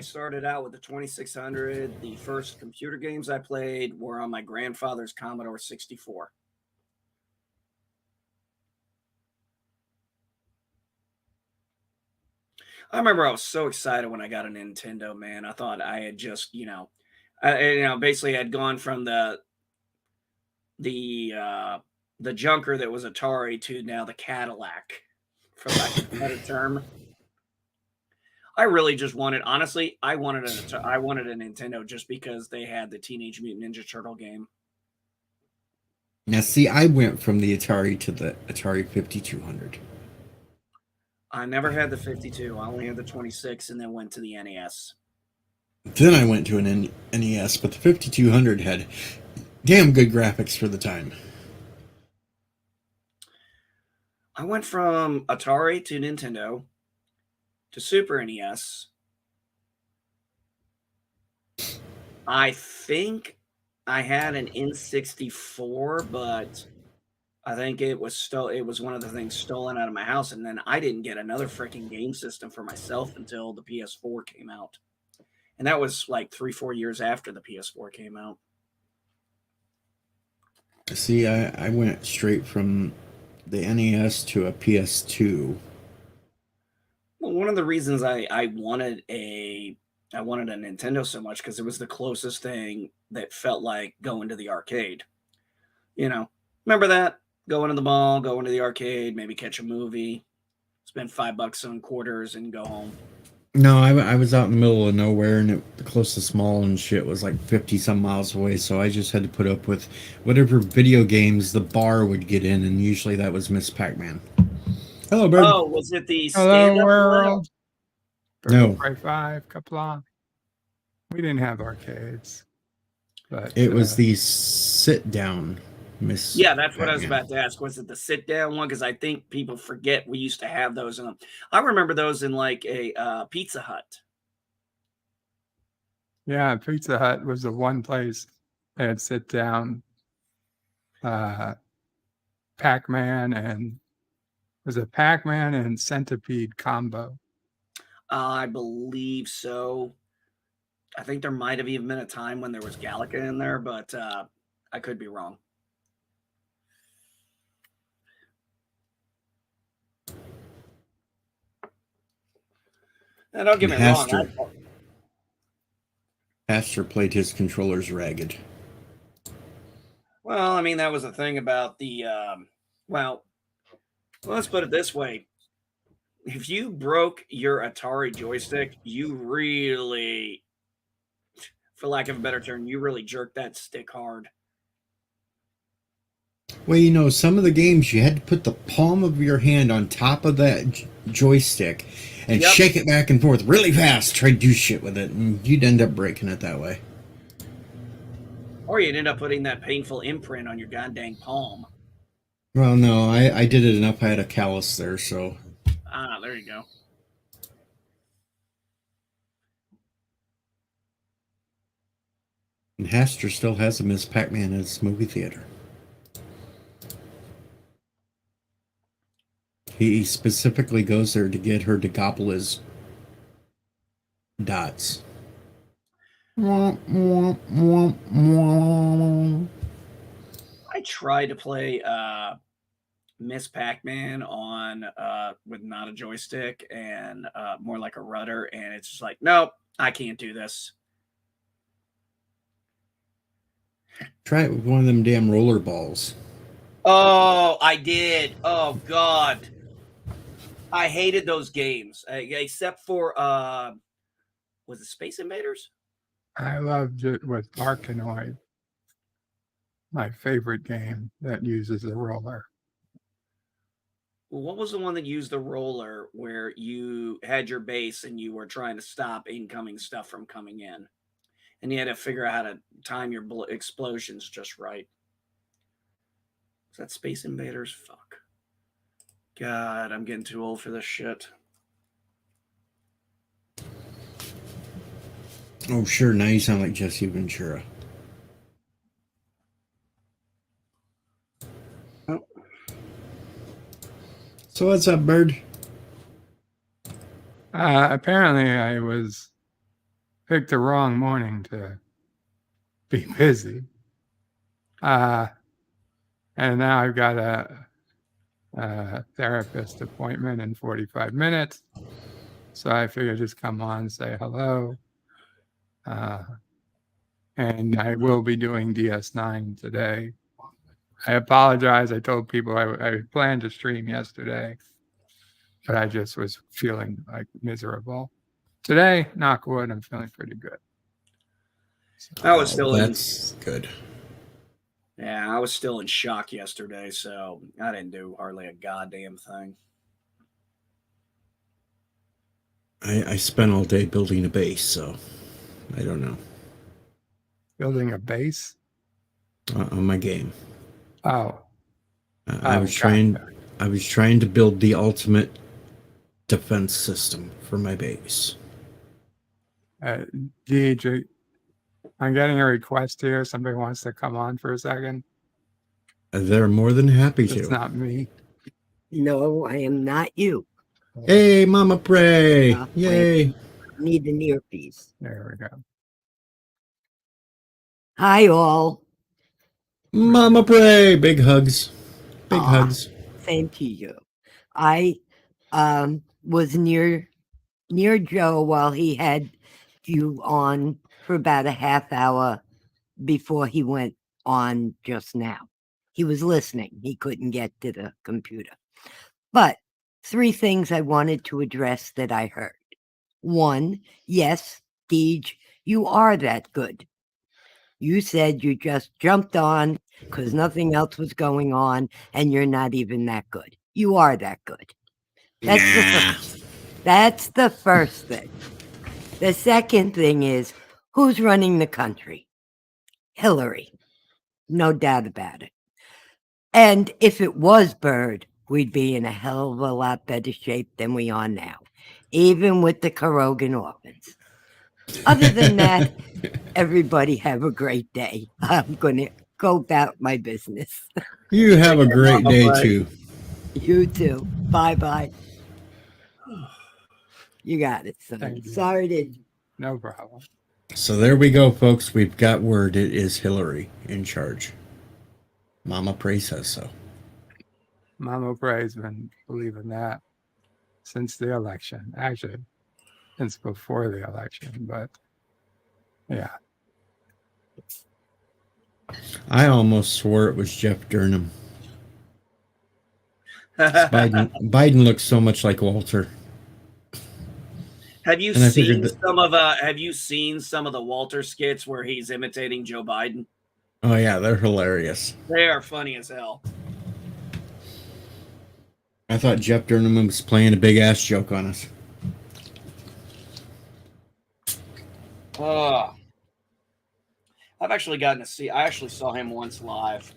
started out with the 2600. The first computer games I played were on my grandfather's Commodore 64. I remember I was so excited when I got a Nintendo, man. I thought I had just, basically had gone from the uh, the junker that was Atari to now the Cadillac, for lack of a better term. I really just wanted, honestly, I wanted a Nintendo just because they had the Teenage Mutant Ninja Turtle game. Now, see, I went from the Atari to the Atari 5200. I never had the 52. I only had the 26 and then went to the NES. Then I went to an NES, but the 5200 had damn good graphics for the time. I went from Atari to Nintendo to Super NES. I think I had an N64, but I think it was one of the things stolen out of my house, and then I didn't get another freaking game system for myself until the PS4 came out. And that was like 3-4 years after the PS4 came out. See, I went straight from the NES to a PS2. Well, one of the reasons I wanted a Nintendo so much because it was the closest thing that felt like going to the arcade. Remember that? Go into the mall, go into the arcade, maybe catch a movie, spend $5 on quarters, and go home. No, I was out in the middle of nowhere, and the closest mall and shit was like 50 some miles away, so I just had to put up with whatever video games the bar would get in, and usually that was Miss Pac-Man. Hello, bird. Oh, was it the Hello, stand-up world. No. Birthday 5, Kapla. We didn't have arcades. But It was the sit-down Miss Yeah, that's what I was Pac-Man. about to ask. Was it the sit-down one? Because I think people forget we used to have those in them. I remember those in like a Pizza Hut. Yeah, Pizza Hut was the one place that had sit down Pac-Man and was a Pac-Man and Centipede combo. I believe so. I think there might have even been a time when there was Galaga in there, but I could be wrong. And don't get me wrong. Pastor played his controllers ragged. Well, I mean, that was the thing about the, well, let's put it this way. If you broke your Atari joystick, you really, for lack of a better term, you really jerked that stick hard. Well, some of the games you had to put the palm of your hand on top of that joystick and shake it back and forth really fast, try to do shit with it, and you'd end up breaking it that way. Or you'd end up putting that painful imprint on your goddamn palm. Well, no, I did it enough. I had a callus there, so. Ah, there you go. And Haster still has a Miss Pac-Man in his movie theater. He specifically goes there to get her to gobble his dots. I tried to play Miss Pac-Man on with not a joystick and more like a rudder, and it's just like, nope, I can't do this. Try it with one of them damn roller balls. Oh, I did. Oh God, I hated those games except for was it Space Invaders? I loved it with Arkanoid, my favorite game that uses a roller. Well, what was the one that used the roller where you had your base and you were trying to stop incoming stuff from coming in? And you had to figure out how to time your explosions just right. Is that Space Invaders? Fuck. God, I'm getting too old for this shit. Oh, sure. Now you sound like Jesse Ventura. Oh. So what's up, bird? Apparently, I was picked the wrong morning to be busy. And now I've got a therapist appointment in 45 minutes. So I figured just come on, say hello. And I will be doing DS9 today. I apologize. I told people I planned to stream yesterday, but I just was feeling like miserable. Today, knock wood, I'm feeling pretty good. So, I was still in. That's good. Yeah, I was still in shock yesterday, so I didn't do hardly a goddamn thing. I spent all day building a base, so I don't know. building a base. On my game. Oh, I was trying to build the ultimate defense system for my base. DJ, I'm getting a request here. Somebody wants to come on for a second. They're more than happy to. It's not me. No, I am not you. Hey, Mama Pray! Yay! Need an earpiece. There we go. Hi, all. Mama Pray! Big hugs. Big hugs. Same to you. I was near Joe while he had you on for about a half hour before he went on just now. He was listening. He couldn't get to the computer. But 3 things I wanted to address that I heard. 1, yes, Deej, you are that good. You said you just jumped on because nothing else was going on, and you're not even that good. You are that good. That's the first thing. The second thing is, who's running the country? Hillary. No doubt about it. And if it was Bird, we'd be in a hell of a lot better shape than we are now, even with the Karogan orphans. Other than that, everybody have a great day. I'm going to go about my business. You have a great day, too. You too. Bye-bye. You got it, son. Thank you. Sorry to... No problem. So there we go, folks. We've got word. It is Hillary in charge. Mama Pray says so. Mama Pray's been believing that since the election. Actually, since before the election, but yeah. I almost swore it was Jeff Durham. Biden looks so much like Walter. Have you And I seen figured that- some of Have you seen some of the Walter skits where he's imitating Joe Biden? Oh, yeah, they're hilarious. They are funny as hell. I thought Jeff Durham was playing a big-ass joke on us. I've actually gotten to see. I actually saw him once live.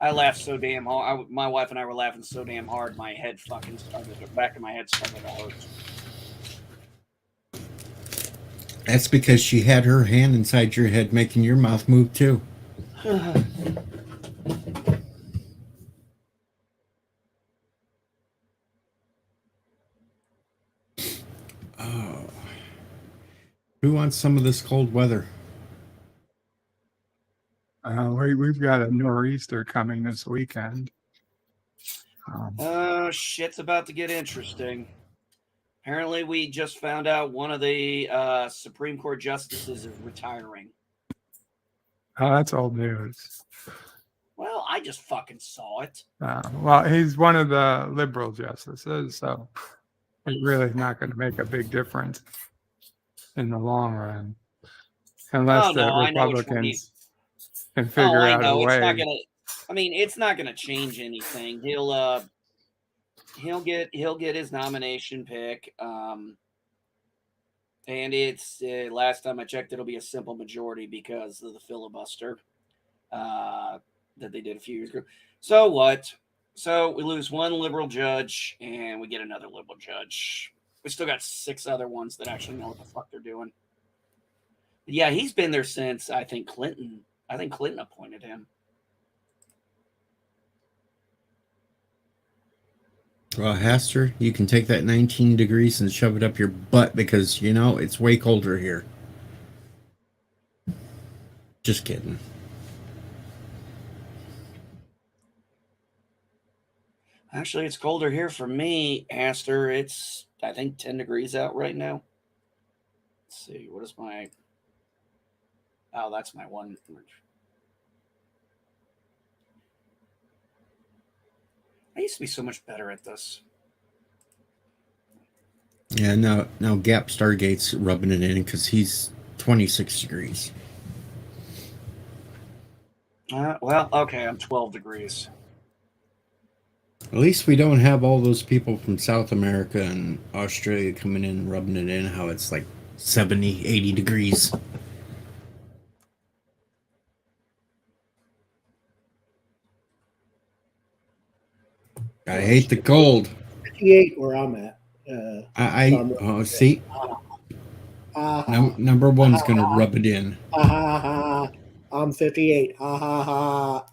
I laughed so damn hard. My wife and I were laughing so damn hard, my head fucking started. The back of my head started to hurt. That's because she had her hand inside your head making your mouth move, too. Oh. Who wants some of this cold weather? We've got a nor'easter coming this weekend. Shit's about to get interesting. Apparently, we just found out one of the Supreme Court justices is retiring. Oh, that's old news. Well, I just fucking saw it. Well, he's one of the liberal justices, so it's really not going to make a big difference in the long run, unless the Republicans can figure out a way. It's not gonna. I mean, it's not gonna change anything. He'll get his nomination pick. And it's last time I checked, it'll be a simple majority because of the filibuster that they did a few years ago. So what? So we lose one liberal judge and we get another liberal judge. We still got 6 other ones that actually know what the fuck they're doing. But yeah, he's been there since I think Clinton appointed him. Well, Haster, you can take that 19 degrees and shove it up your butt because, you know, it's way colder here. Just kidding. Actually, it's colder here for me, Aster. It's, I think, 10 degrees out right now. Let's see. What is my... Oh, that's my one. I used to be so much better at this. Yeah, now Gap Stargate's rubbing it in because he's 26 degrees. Well, okay, I'm 12 degrees. At least we don't have all those people from South America and Australia coming in and rubbing it in, how it's like 70, 80 degrees. I hate the cold. 58 where I'm at. See, number one's gonna rub it in. I'm 58. Ha ha ha.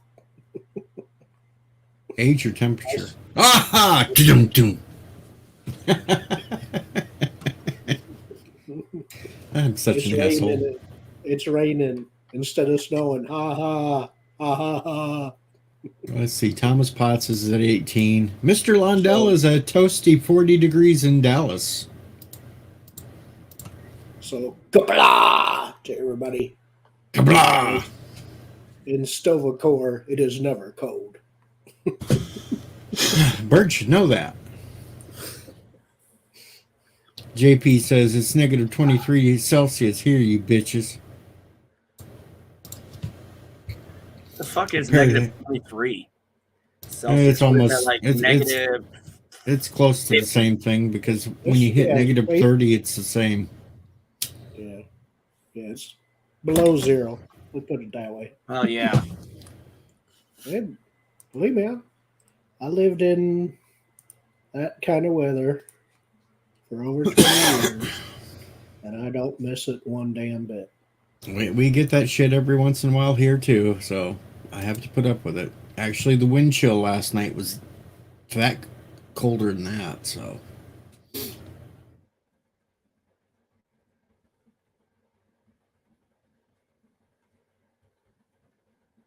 Age or temperature? Aha! Dum-dum. I'm such It's an asshole. raining. It's raining instead of snowing. Ha ha. Ha ha ha. Let's see. Thomas Potts is at 18. Mr. Londell is at toasty 40 degrees in Dallas. So, kabla to everybody. Kabla! In Stovacor, it is never cold. Bird should know that. JP says it's negative 23 Celsius here, you bitches. The fuck is Apparently. negative 23 Celsius? It's almost Is that like it's negative. it's close to the 50. same thing because when you hit negative 30, it's the same. Yeah. Yeah, it's below zero. We'll put it that way. Oh, yeah. And believe me, I lived in that kind of weather for over 20 years, and I don't miss it one damn bit. We get that shit every once in a while here too, so I have to put up with it. Actually, the wind chill last night was that colder than that, so.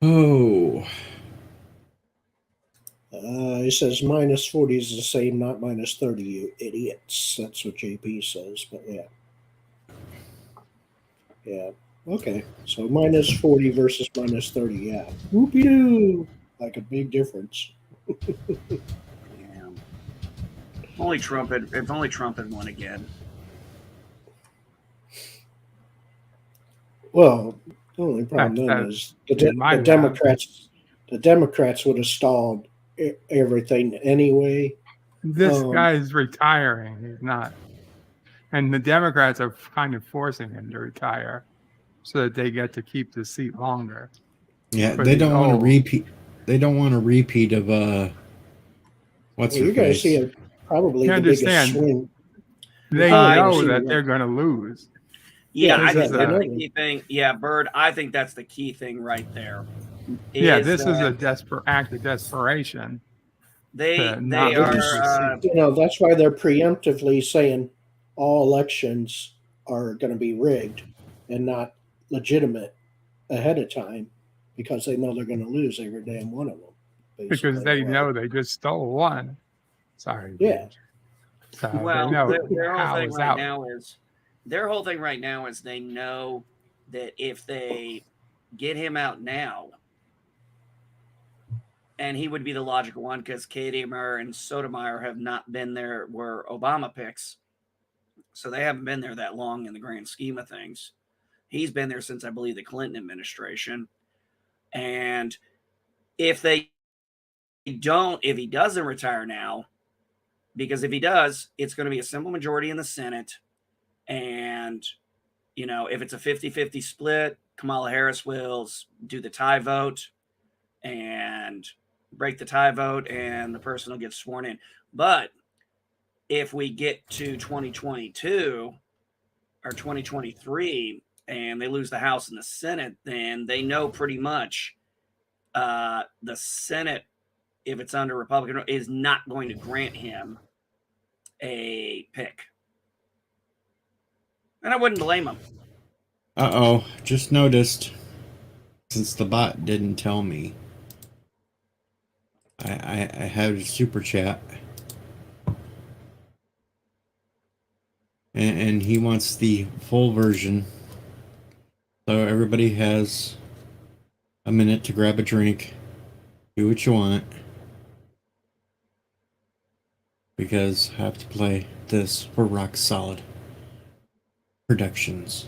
Oh. He says minus 40 is the same, not minus 30, you idiots. That's what JP says, but yeah. Yeah. Okay. So minus 40 versus minus 30, yeah. Whoopie doo. Like a big difference. Yeah. If only Trump had won again. Well, the only problem then is the Democrats would have stalled everything anyway. This guy's retiring. He's not. And the Democrats are kind of forcing him to retire so that they get to keep the seat longer. Yeah, they don't want to repeat. They don't want a repeat of what's her you're going to face? see probably the biggest swing. They know that they're going to lose. Yeah, I think that's the key thing. Yeah, Bird, I think that's the key thing right there. This is a desperate act of desperation. They are. That's why they're preemptively saying all elections are going to be rigged and not legitimate ahead of time because they know they're going to lose every damn one of them. Because they know they just stole one. Sorry. Yeah. So well, their whole thing right now is they know that if they get him out now, and he would be the logical one because Kadimer and Sotomayor have not been there, were Obama picks. So they haven't been there that long in the grand scheme of things. He's been there since, I believe, the Clinton administration. And if he doesn't retire now, because if he does, it's going to be a simple majority in the Senate. And, if it's a 50-50 split, Kamala Harris will do the tie vote and break the tie vote, and the person will get sworn in. But if we get to 2022 or 2023 and they lose the House and the Senate, then they know pretty much the Senate, if it's under Republican, is not going to grant him a pick. And I wouldn't blame him. Uh-oh, just noticed. Since the bot didn't tell me, I had a super chat, and he wants the full version. So everybody has a minute to grab a drink, do what you want, because I have to play this for Rock Solid Productions.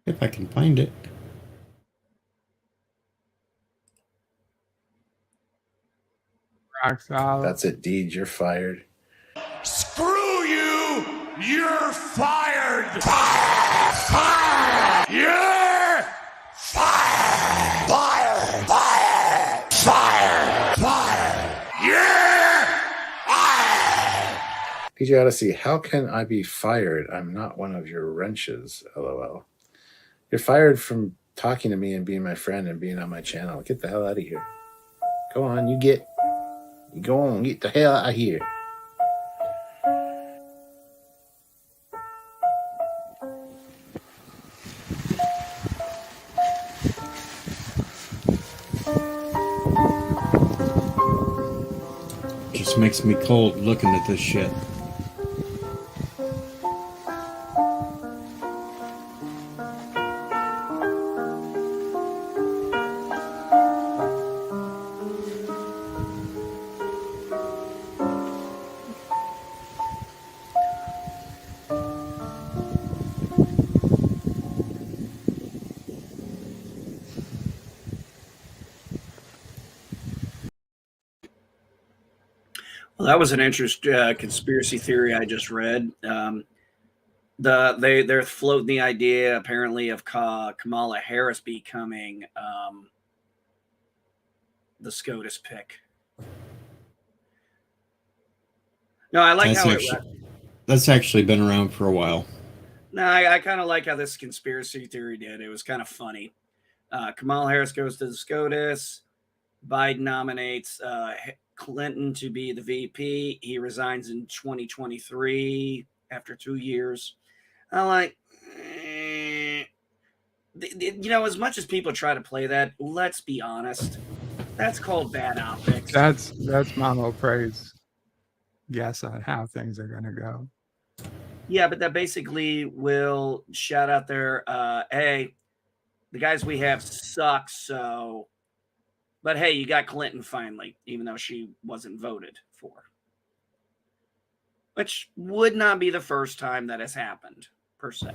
If I can find it. Rock solid. That's it, Deej. You're fired. Screw you! You're fired! Fire! Fire! You're fired! Fire! Fire! Fire! Fire! You're fired! PJ Odyssey, how can I be fired? I'm not one of your wrenches, LOL. You're fired from talking to me and being my friend and being on my channel. Get the hell out of here. Go on, you go on, get the hell out of here. Just makes me cold looking at this shit. Well, that was an interesting conspiracy theory I just read. They're floating the idea apparently of Kamala Harris becoming the SCOTUS pick. No, I like That's actually been around for a while. No, I kind of like how this conspiracy theory did. It was kind of funny. Kamala Harris goes to the SCOTUS. Biden nominates Clinton to be the VP. He resigns in 2023 after 2 years. I like, as much as people try to play that, let's be honest. That's called bad optics. That's Mono Praise guess on how things are going to go. Yeah, but that basically will shout out there, hey, the guys we have suck, so... But hey, you got Clinton finally, even though she wasn't voted for. Which would not be the first time that has happened, per se.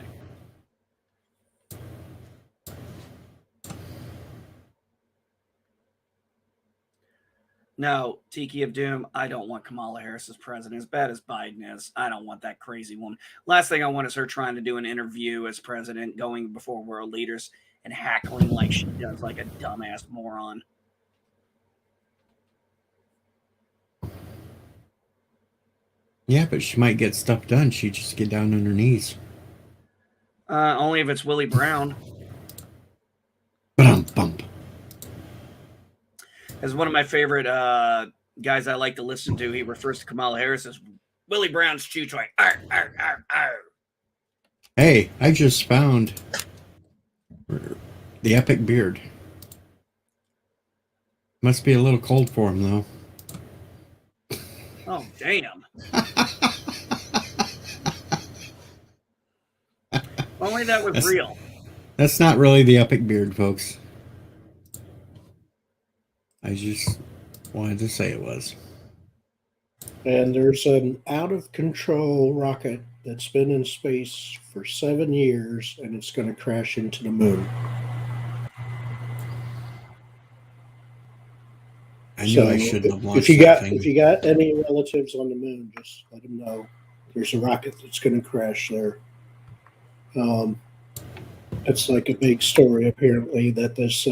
No, Tiki of Doom, I don't want Kamala Harris as president. As bad as Biden is, I don't want that crazy woman. Last thing I want is her trying to do an interview as president, going before world leaders and hackling like she does, like a dumbass moron. Yeah, but she might get stuff done. She just get down on her knees. Only if it's Willie Brown. Bump. As one of my favorite guys I like to listen to, he refers to Kamala Harris as Willie Brown's chew toy. Arr, arr, arr, arr. Hey, I just found the epic beard. Must be a little cold for him, though. Oh, damn. Only that was real. That's not really the epic beard, folks. I just wanted to say it was. And there's an out-of-control rocket that's been in space for 7 years, and it's going to crash into the moon. I knew I shouldn't have launched if you got any relatives on the moon, just let them know there's a rocket that's going to crash there. It's like a big story, apparently, that this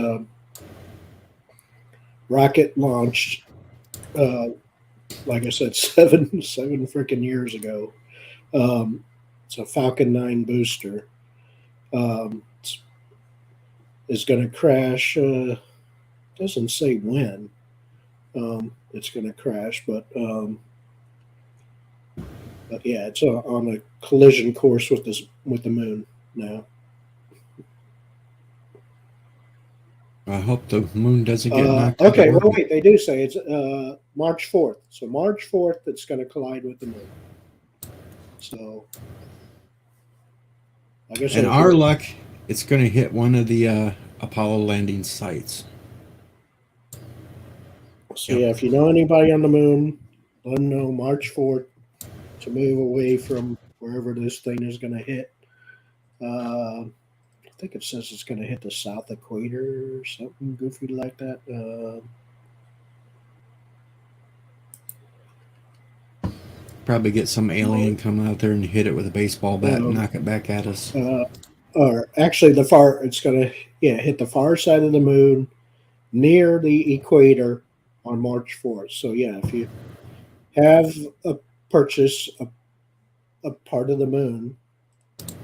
rocket launched, like I said, seven freaking years ago. It's a Falcon 9 booster. Is going to crash. Doesn't say when it's going to crash, but yeah, it's on a collision course with the moon now. I hope the moon doesn't get knocked out of Okay, well, orbit. wait, they do say it's March 4th. So March 4th, it's going to collide with the moon. So, like I said, And our luck, it's going to hit one of the Apollo landing sites. so yeah, if you know anybody on the moon, let them know March 4th to move away from wherever this thing is going to hit. I think it says it's going to hit the south equator or something goofy like that. Probably get some alien come out there and hit it with a baseball bat and Um, knock it back at us. Or actually, it's going to hit the far side of the moon near the equator on March 4th. So yeah, if you have purchase a part of the moon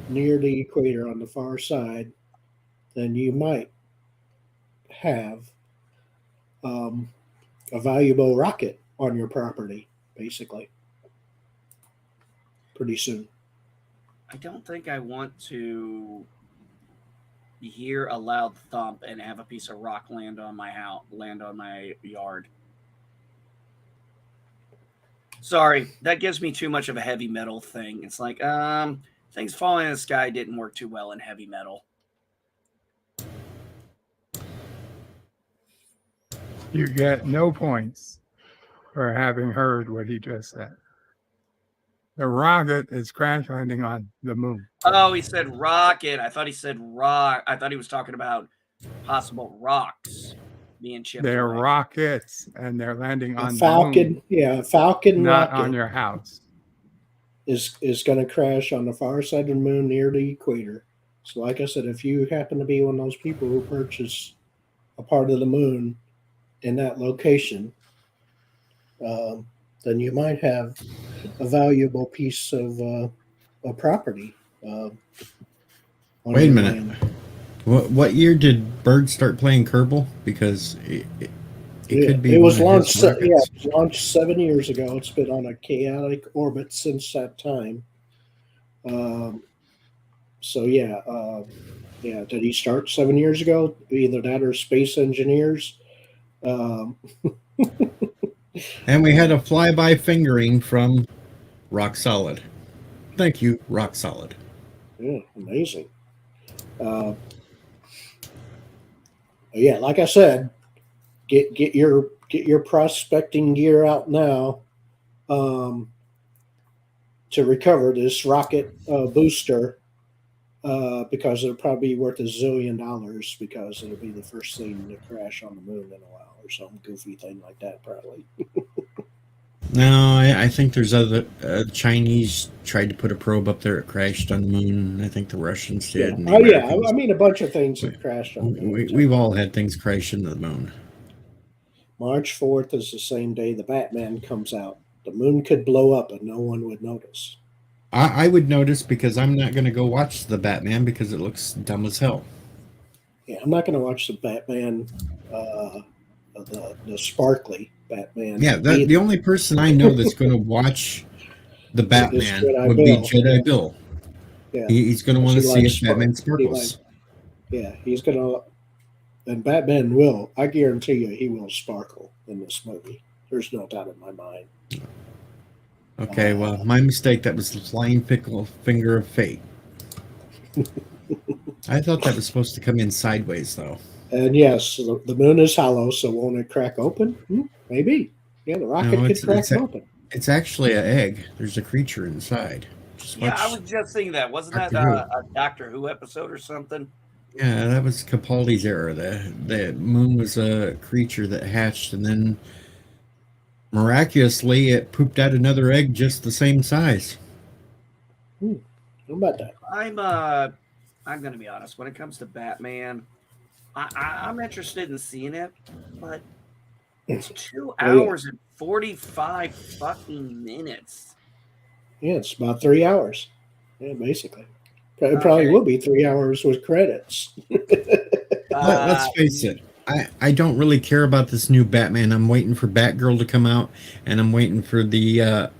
near the equator on the far side, then you might have a valuable rocket on your property, basically, pretty soon. I don't think I want to hear a loud thump and have a piece of rock land on my yard. Sorry, that gives me too much of a heavy metal thing. It's like, things falling in the sky didn't work too well in heavy metal. You get no points for having heard what he just said. The rocket is crash landing on the moon. Oh, he said rocket. I thought he said rock. I thought he was talking about possible rocks being chipped They're away. rockets, and they're landing on Falcon, the moon, yeah, Falcon not rocket on your house. is going to crash on the far side of the moon near the equator. So, like I said, if you happen to be one of those people who purchase a part of the moon in that location, then you might have a valuable piece of property. On Wait a your minute. land. What year did Bird start playing Kerbal? Because it could be It was one of launched. his rockets. It was launched 7 years ago. It's been on a chaotic orbit since that time. So yeah, did he start 7 years ago? Either that or space engineers. And we had a flyby fingering from Rock Solid. Thank you, Rock Solid. Yeah, amazing. Yeah, like I said, get your prospecting gear out now to recover this rocket booster because it'll probably be worth $1 zillion because it'll be the first thing to crash on the moon in a while or some goofy thing like that, probably. No, I think there's other Chinese tried to put a probe up there. It crashed on the moon. I think the Russians did. Yeah. And the Oh yeah, Americans. I mean a bunch of things have crashed on the moon. We've all had things crash into the moon. March 4th is the same day the Batman comes out. The moon could blow up and no one would notice. I would notice because I'm not going to go watch the Batman because it looks dumb as hell. Yeah, I'm not going to watch the Batman, the sparkly Batman. Yeah, the only person I know that's going to watch the Batman would be Jedi Bill. Yeah, he's going to want to see if Batman sparkles. He's going to, and Batman will. I guarantee you, he will sparkle in this movie. There's no doubt in my mind. Okay, well, my mistake. That was the flying finger of fate. I thought that was supposed to come in sideways, though. And yes, the moon is hollow, so won't it crack open? Maybe. Yeah, the rocket could crack open. It's actually an egg. There's a creature inside. I was just thinking that. Wasn't that a Doctor Who episode or something? Yeah, that was Capaldi's era. The moon was a creature that hatched, and then miraculously it pooped out another egg just the same size. How about that? I'm going to be honest. When it comes to Batman, I'm interested in seeing it, but it's 2 hours and 45 fucking minutes. Yeah, it's about 3 hours. Yeah, basically. It probably will be 3 hours with credits. Let's face it. I don't really care about this new Batman. I'm waiting for Batgirl to come out, and I'm waiting for the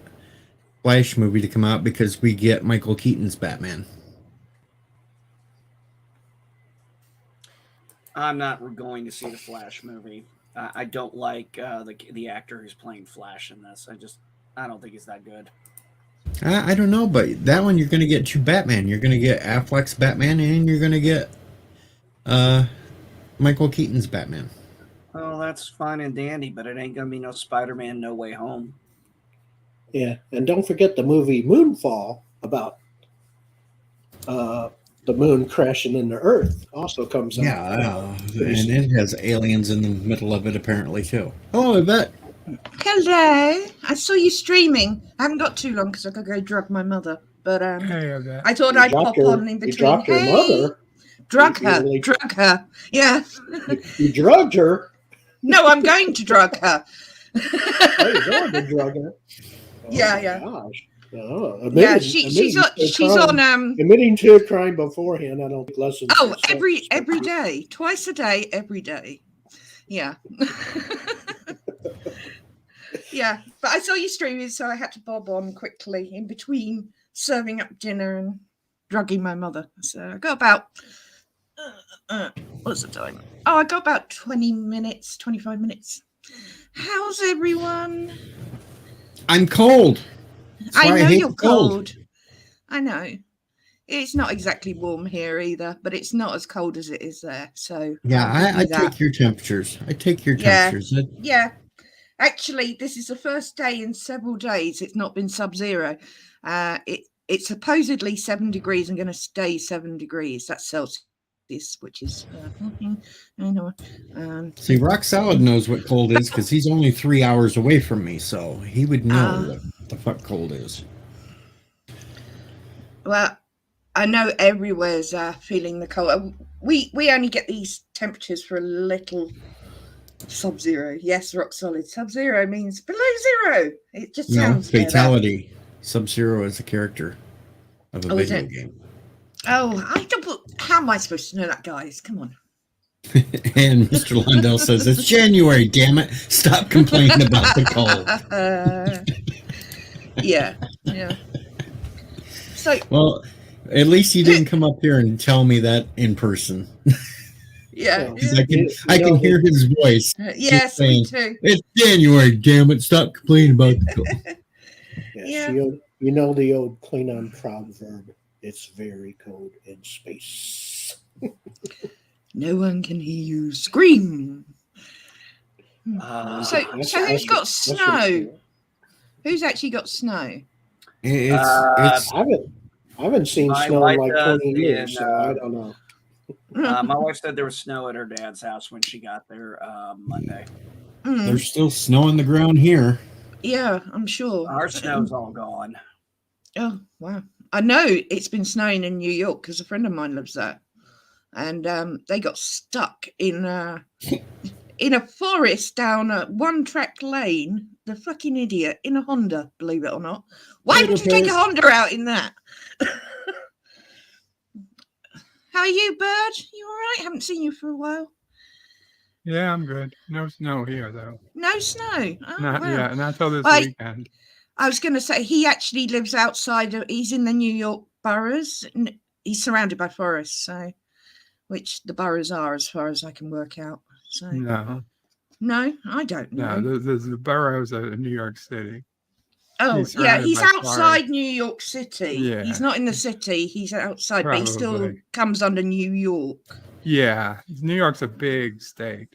Flash movie to come out because we get Michael Keaton's Batman. I'm not going to see the Flash movie. I don't like the actor who's playing Flash in this. I don't think he's that good. I don't know, but that one you're going to get two Batman. You're going to get Affleck's Batman, and you're going to get Michael Keaton's Batman. Oh, that's fine and dandy, but it ain't gonna be no Spider-Man No Way Home. Yeah, and don't forget the movie Moonfall about the moon crashing into Earth also comes out. Yeah, and it has aliens in the middle of it apparently too. Oh, I bet. Hello. I saw you streaming. I haven't got too long because I gotta go drug my mother. But Hey, Yvette. I thought You I'd dropped pop on in You between. dropped your mother. Drug You her. really- Drug her. Yeah. You drugged her. No, I'm going to drug her. Oh, you're going to drug her. Oh, Yeah, my yeah. Gosh. Oh, Yeah, she's on admitting to a crime beforehand. I don't think lessons. Oh, every day, twice a day, every day. Yeah. Yeah, but I saw you streaming, so I had to bob on quickly in between serving up dinner and drugging my mother. So I got about what's the time? Oh, I got about 20 minutes, 25 minutes. How's everyone? I'm cold. That's I why know hate you're the cold. cold. I know. It's not exactly warm here either, but it's not as cold as it is there. So Yeah, I'll give I you that. take your temperatures. I take your Yeah. temperatures. Yeah. Actually, this is the first day in several days it's not been sub-zero. It's supposedly 7 degrees and going to stay 7 degrees. That's Celsius, which is See, Rock Solid knows what cold is because he's only 3 hours away from me, so he would know what the fuck cold is. Well, I know everywhere's feeling the cold. We only get these temperatures for a little sub-zero. Yes, rock solid. Sub-zero means below zero. It just No, sounds better. fatality. Sub-Zero is a character of a is video it? game. Oh, I don't. How am I supposed to know that, guys? Come on. And Mr. Lundell says, it's January, damn it. Stop complaining about the cold. Yeah. So, Well, at least you didn't come up here and tell me that in person. yeah. Because I can hear his voice. Yes, me too. It's January, damn it. Stop complaining about the cold. Yes, you know the old Klingon proverb. It's very cold in space. No one can hear you scream. So who's got snow? Who's actually got snow? It's I haven't seen My snow in wife like does 20 years, in, so I don't know. My wife said there was snow at her dad's house when she got there Monday. There's still snow on the ground here. Yeah, I'm sure. Our snow's all gone. Oh, wow. I know it's been snowing in New York because a friend of mine lives there. And they got stuck in a forest down a one-track lane. The fucking idiot in a Honda, believe it or not. Why would you take a Honda out in that? How are you, Bird? You all right? Haven't seen you for a while. Yeah, I'm good. No snow here, though. No snow. Oh, Not wow. yet. Not till this Well, weekend. I was going to say he actually lives outside of. He's in the New York boroughs. And he's surrounded by forests, so which the boroughs are, as far as I can work out. So No, I don't know. no. The boroughs of New York City. Oh, He's yeah, surrounded he's by outside New York City. Yeah. He's not in the city. He's outside, but he still Probably. comes under New York. Yeah, New York's a big state,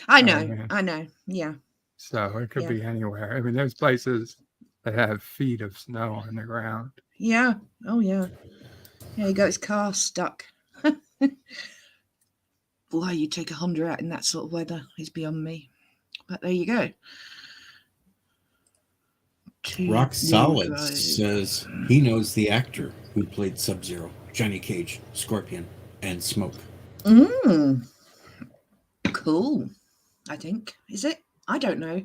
I know. yeah. I know. Yeah. so it could Yeah. be anywhere. I mean, there's places that have feet of snow on the ground. Yeah. Oh, yeah. Yeah, he got his car stuck. Why you take a Honda out in that sort of weather is beyond me. But there you go. Rock Solid says he knows the actor who played Sub-Zero, Johnny Cage, Scorpion, and Smoke. Cool. I think. Is it? I don't know.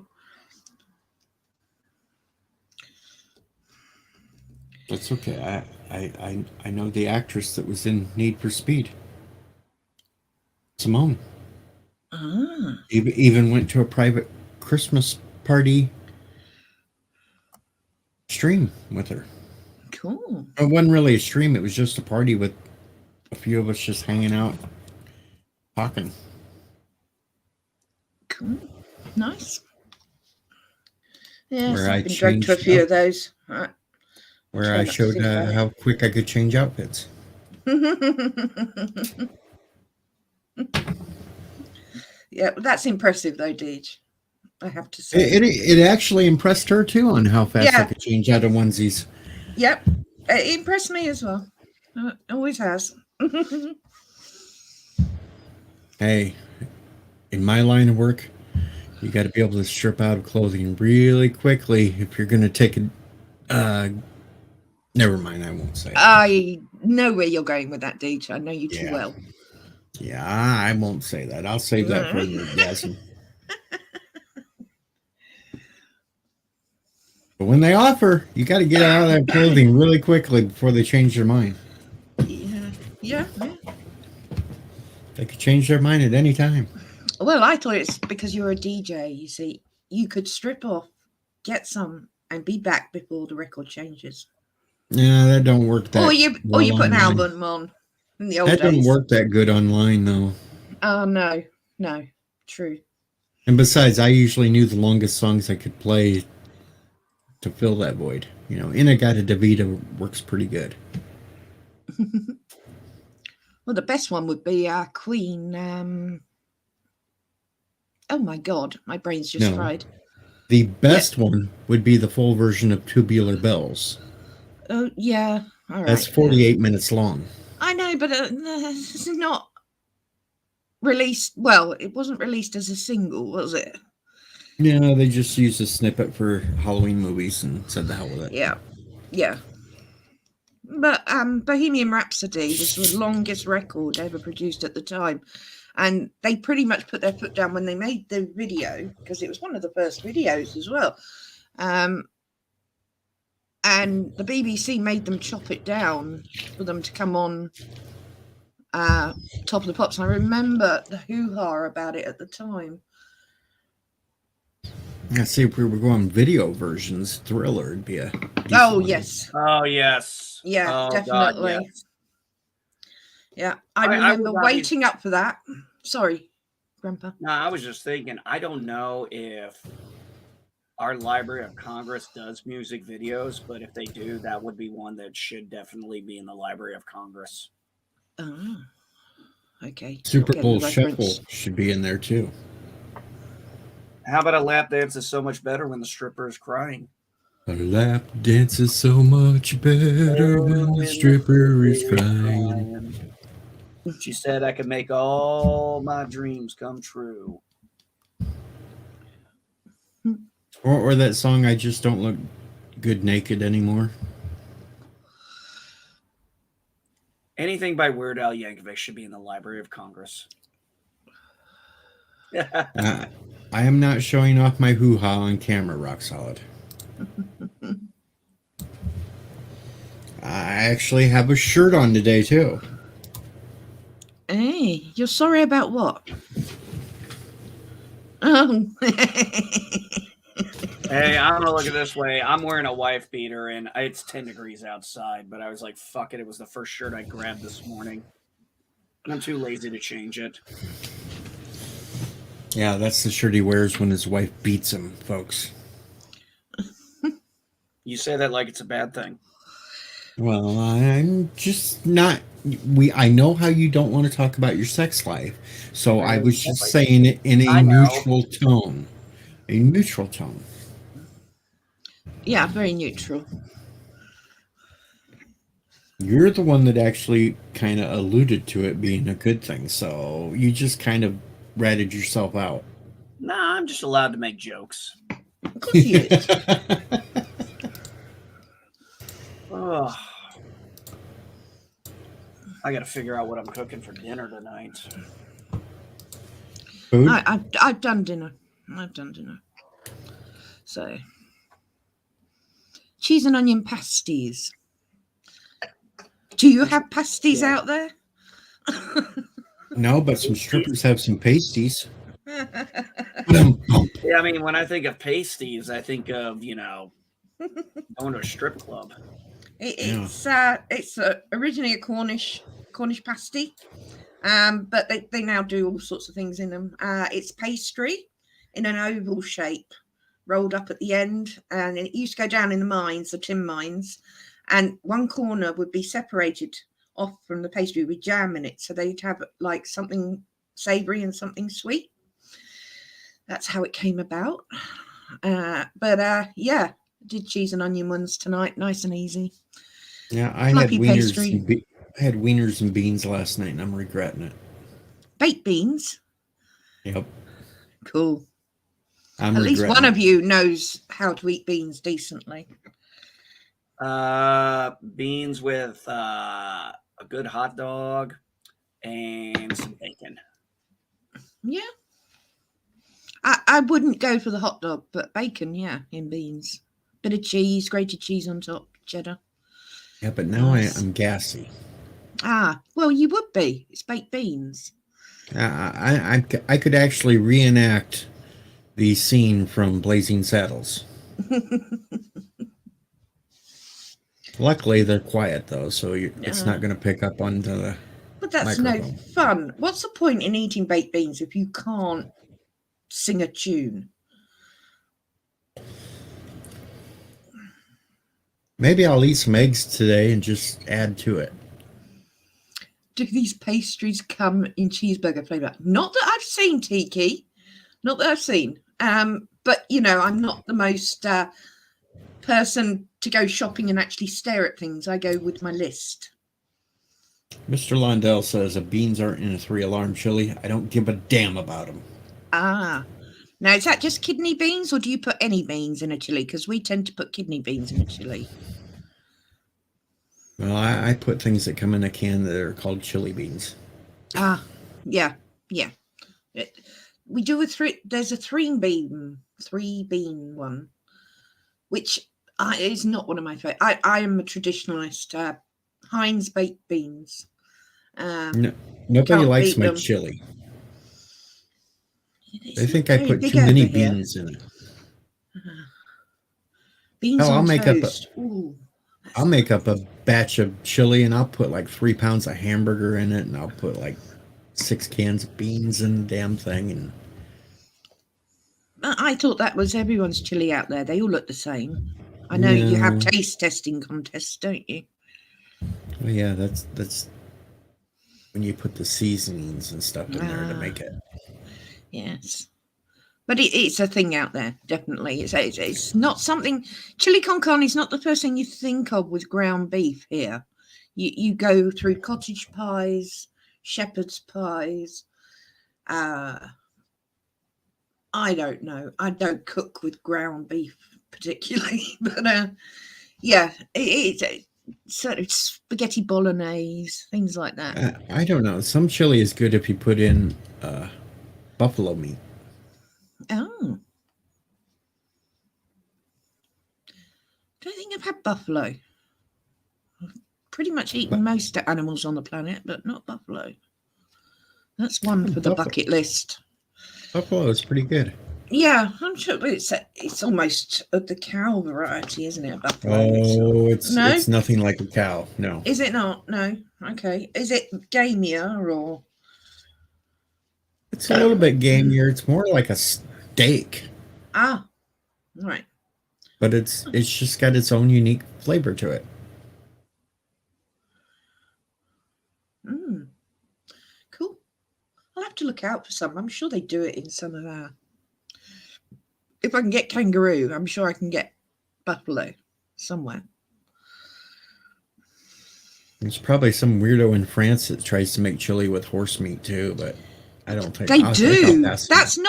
That's okay. I know the actress that was in Need for Speed. Simone. Even went to a private Christmas party stream with her. Cool. It wasn't really a stream. It was just a party with a few of us just hanging out, talking. Nice. Yes, Where I I've been dragged to a changed few up. of those. Where Try I not to showed think about it. how quick I could change outfits. Yeah, that's impressive though, Deej. I have to say. It actually impressed her too on how fast I Yeah. could change out of onesies. Yep. It impressed me as well. Always has. Hey, in my line of work, you got to be able to strip out of clothing really quickly if you're going to take a. Never mind, I won't say it. I know where you're going with that, Deej. I know you too Yeah. well. Yeah, I won't say that. I'll save that for the orgasm. But when they offer, you got to get out of that clothing really quickly before they change their mind. Yeah. They could change their mind at any time. Well, I thought it's because you're a DJ. You see, you could strip off, get some, and be back before the record changes. Yeah, that don't work that Or you well put an online. album on in the old That days. doesn't work that good online, though. Oh no, true. And besides, I usually knew the longest songs I could play to fill that void. You know, Inagata Davida works pretty good. Well, the best one would be Queen. Oh my God, my brain's just No. fried. The best one would be the full version of Tubular Bells. Oh yeah, all right. That's 48 minutes long. I know, but it's not released. Well, it wasn't released as a single, was it? Yeah, they just used a snippet for Halloween movies and said the hell with it. Yeah. But Bohemian Rhapsody was the longest record ever produced at the time. And they pretty much put their foot down when they made the video, because it was one of the first videos as well. And the BBC made them chop it down for them to come on Top of the Pops. And I remember the hoo-ha about it at the time. I see if we were going video versions, Thriller would be a. Oh, yes. Oh, yes. Yeah, Oh, definitely. God, yes. Yeah, I remember would waiting up for that. Sorry, Grandpa. No, I was just thinking, I don't know if our Library of Congress does music videos, but if they do, that would be one that should definitely be in the Library of Congress. Oh, okay. Super Get Bowl the Shuffle reference. should be in there too. How about a lap dance is so much better when the stripper is crying? A lap dance is so much better when the stripper is crying. She said I could make all my dreams come true. Or that song, I Just Don't Look Good Naked Anymore. Anything by Weird Al Yankovic should be in the Library of Congress. I am not showing off my hoo-ha on camera, Rock Solid. I actually have a shirt on today, too. Hey, you're sorry about what? Oh. Hey, I'm gonna look at it this way. I'm wearing a wife beater and it's 10 degrees outside, but I was like, fuck it. It was the first shirt I grabbed this morning. I'm too lazy to change it. Yeah, that's the shirt he wears when his wife beats him, folks. You say that like it's a bad thing. Well, I'm just not. I know how you don't want to talk about your sex life, so I was just saying it in a neutral tone. A neutral tone. Yeah, very neutral. You're the one that actually kind of alluded to it being a good thing, so you just kind of ratted yourself out. Nah, I'm just allowed to make jokes. Of course he is. Oh. I gotta figure out what I'm cooking for dinner tonight. Food? I've done dinner. So, cheese and onion pasties. Do you have pasties out there? No, but some strippers have some pasties. Yeah, I mean, when I think of pasties, I think of, going to a strip club. It's originally a Cornish pasty, but they now do all sorts of things in them. It's pastry, in an oval shape, rolled up at the end, and it used to go down in the mines, the tin mines, and one corner would be separated off from the pastry with jam in it, so they'd have like something savoury and something sweet. That's how it came about. Yeah, did cheese and onion ones tonight, nice and easy. Yeah, I Fluffy had wieners. pastry. I had wieners and beans last night, and I'm regretting it. Baked beans. Yep, Cool. I'm At least regretting one it. of you knows how to eat beans decently. Beans with a good hot dog and some bacon. Yeah. I wouldn't go for the hot dog, but bacon, yeah, in beans. Bit of cheese, grated cheese on top, cheddar. Yeah, but now Nice. I'm gassy. Ah, well, you would be. It's baked beans. I could actually reenact the scene from Blazing Saddles. Luckily, they're quiet though, so it's not going to pick up onto the But that's microphone. no fun. What's the point in eating baked beans if you can't sing a tune? Maybe I'll eat some eggs today and just add to it. Do these pastries come in cheeseburger flavour? Not that I've seen, Tiki. Not that I've seen. But, you know, I'm not the most person to go shopping and actually stare at things. I go with my list. Mr. Londell says the beans aren't in a 3-alarm chili. I don't give a damn about them. Ah. Now, is that just kidney beans or do you put any beans in a chili? Because we tend to put kidney beans in a chili. Well, I put things that come in a can that are called chili beans. Ah, yeah. We do there's a three bean one, which is not one of my favorite. I am a traditionalist. Heinz baked beans. No, nobody can't likes beat my them. chili. It's They think not I very put big too many over here. beans in it. Beans Hell, on I'll make up toast. Ooh, I'll make up a batch of chili and I'll put like 3 pounds of hamburger in it, and I'll put like 6 cans of beans in the damn thing. And I thought that was everyone's chili out there. They all look the same. I know you have taste testing contests, don't you? Well, yeah, that's when you put the seasonings and stuff in there to make it. Yes. But it's a thing out there, definitely. It's not something. Chili con carne is not the first thing you think of with ground beef here. You go through cottage pies, shepherd's pies. I don't know. I don't cook with ground beef particularly, but yeah, it's sort of spaghetti bolognese, things like that. I don't know. Some chili is good if you put in buffalo meat. Oh. Don't think I've had buffalo. I've pretty much eaten most animals on the planet, but not buffalo. That's one for the bucket list. Buffalo is pretty good. Yeah, I'm sure it's almost of the cow variety, isn't it? Buffalo. Oh, it's nothing like a cow. No. Is it not? No. Okay. Is it gamier or? It's a little bit gamier. It's more like a steak. Ah, right. But it's just got its own unique flavor to it. Cool. I'll have to look out for some. I'm sure they do it in some of our. If I can get kangaroo, I'm sure I can get buffalo somewhere. There's probably some weirdo in France that tries to make chili with horse meat too, but I don't think They I do. think That's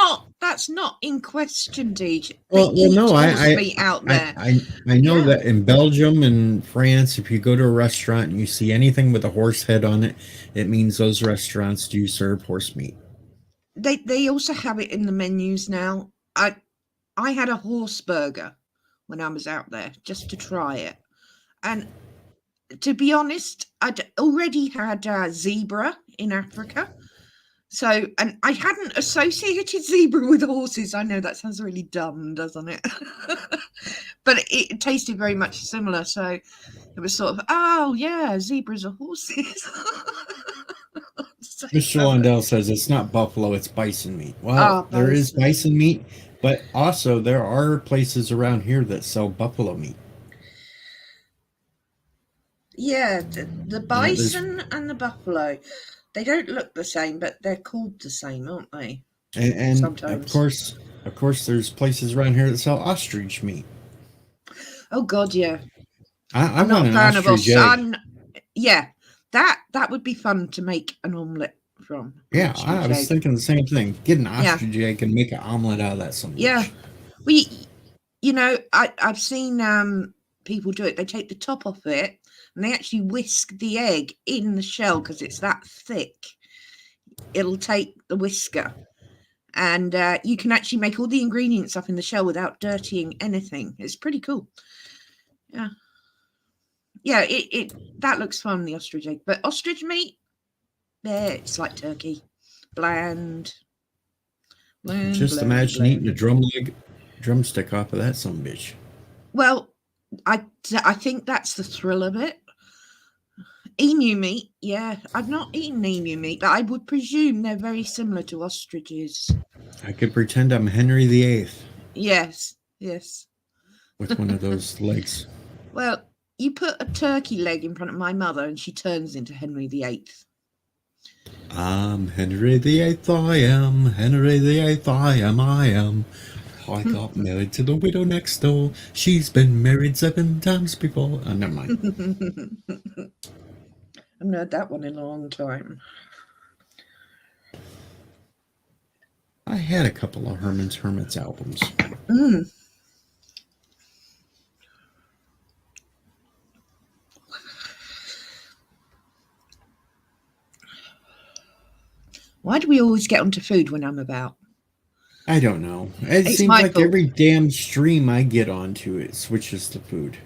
not in question, DJ. Well, no, horse meat out there. I know that in Belgium and France, if you go to a restaurant and you see anything with a horse head on it, it means those restaurants do serve horse meat. They also have it in the menus now. I had a horse burger when I was out there just to try it, and to be honest, I'd already had zebra in Africa. So, and I hadn't associated zebra with horses. I know that sounds really dumb, doesn't it? But it tasted very much similar. So it was sort of, oh, yeah, zebras are horses. Mr. Lundell says it's not buffalo, it's bison meat. Well, Ah, there is bison. bison meat, but also there are places around here that sell buffalo meat. Yeah, the Yeah, there's- bison and the buffalo, they don't look the same, but they're called the same, aren't they? And Sometimes. of course, there's places around here that sell ostrich meat. Oh God, yeah. I I'm not want a an fan of ostrich egg. Yeah, that would be fun to make an omelette from. an Yeah, ostrich I was egg. thinking the same thing. Get an Yeah. ostrich egg and make an omelet out of that some Yeah. You know, I've seen people do it. They take the top off it and they actually whisk the egg in the shell because it's that thick. It'll take the whisker, and you can actually make all the ingredients up in the shell without dirtying anything. It's pretty cool. Yeah. Yeah, it that looks fun, the ostrich egg. But ostrich meat, it's like turkey. Bland. Just imagine eating a drumstick off of that some bitch. Well, I think that's the thrill of it. Emu meat, yeah. I've not eaten emu meat, but I would presume they're very similar to ostriches. I could pretend I'm Henry VIII Yes. with one of those legs. Well, you put a turkey leg in front of my mother and she turns into Henry VIII. I'm Henry VIII, I am. Henry VIII, I am. I got married to the widow next door. She's been married 7 times before. Never mind. I haven't heard that one in a long time. I had a couple of Hermits albums. Why do we always get onto food when I'm about? I don't know. It It's seems my like fault. every damn stream I get onto, it switches to food.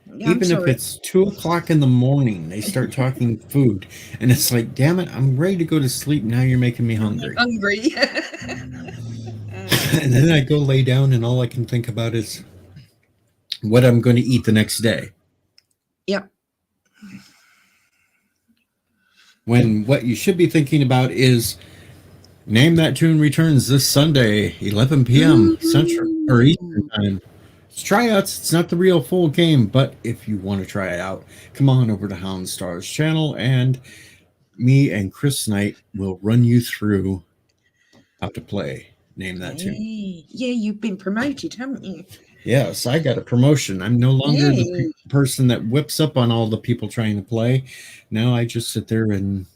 Yeah, I'm Even if sorry. it's 2 o'clock in the morning, they start talking food. And it's like, damn it, I'm ready to go to sleep. Now you're making me hungry. Hungry. And then I go lay down and all I can think about is what I'm going to eat the next day. Yep. When what you should be thinking about is Name That Tune returns this Sunday, 11 p.m. Central or Eastern Time. It's tryouts. It's not the real full game, but if you want to try it out, come on over to Hound Stars channel and me and Chris Knight will run you through how to play Name That Tune. Yeah, you've been promoted, haven't you? Yes, I got a promotion. I'm no longer the person that whips up on all the people trying to play. Now I just sit there and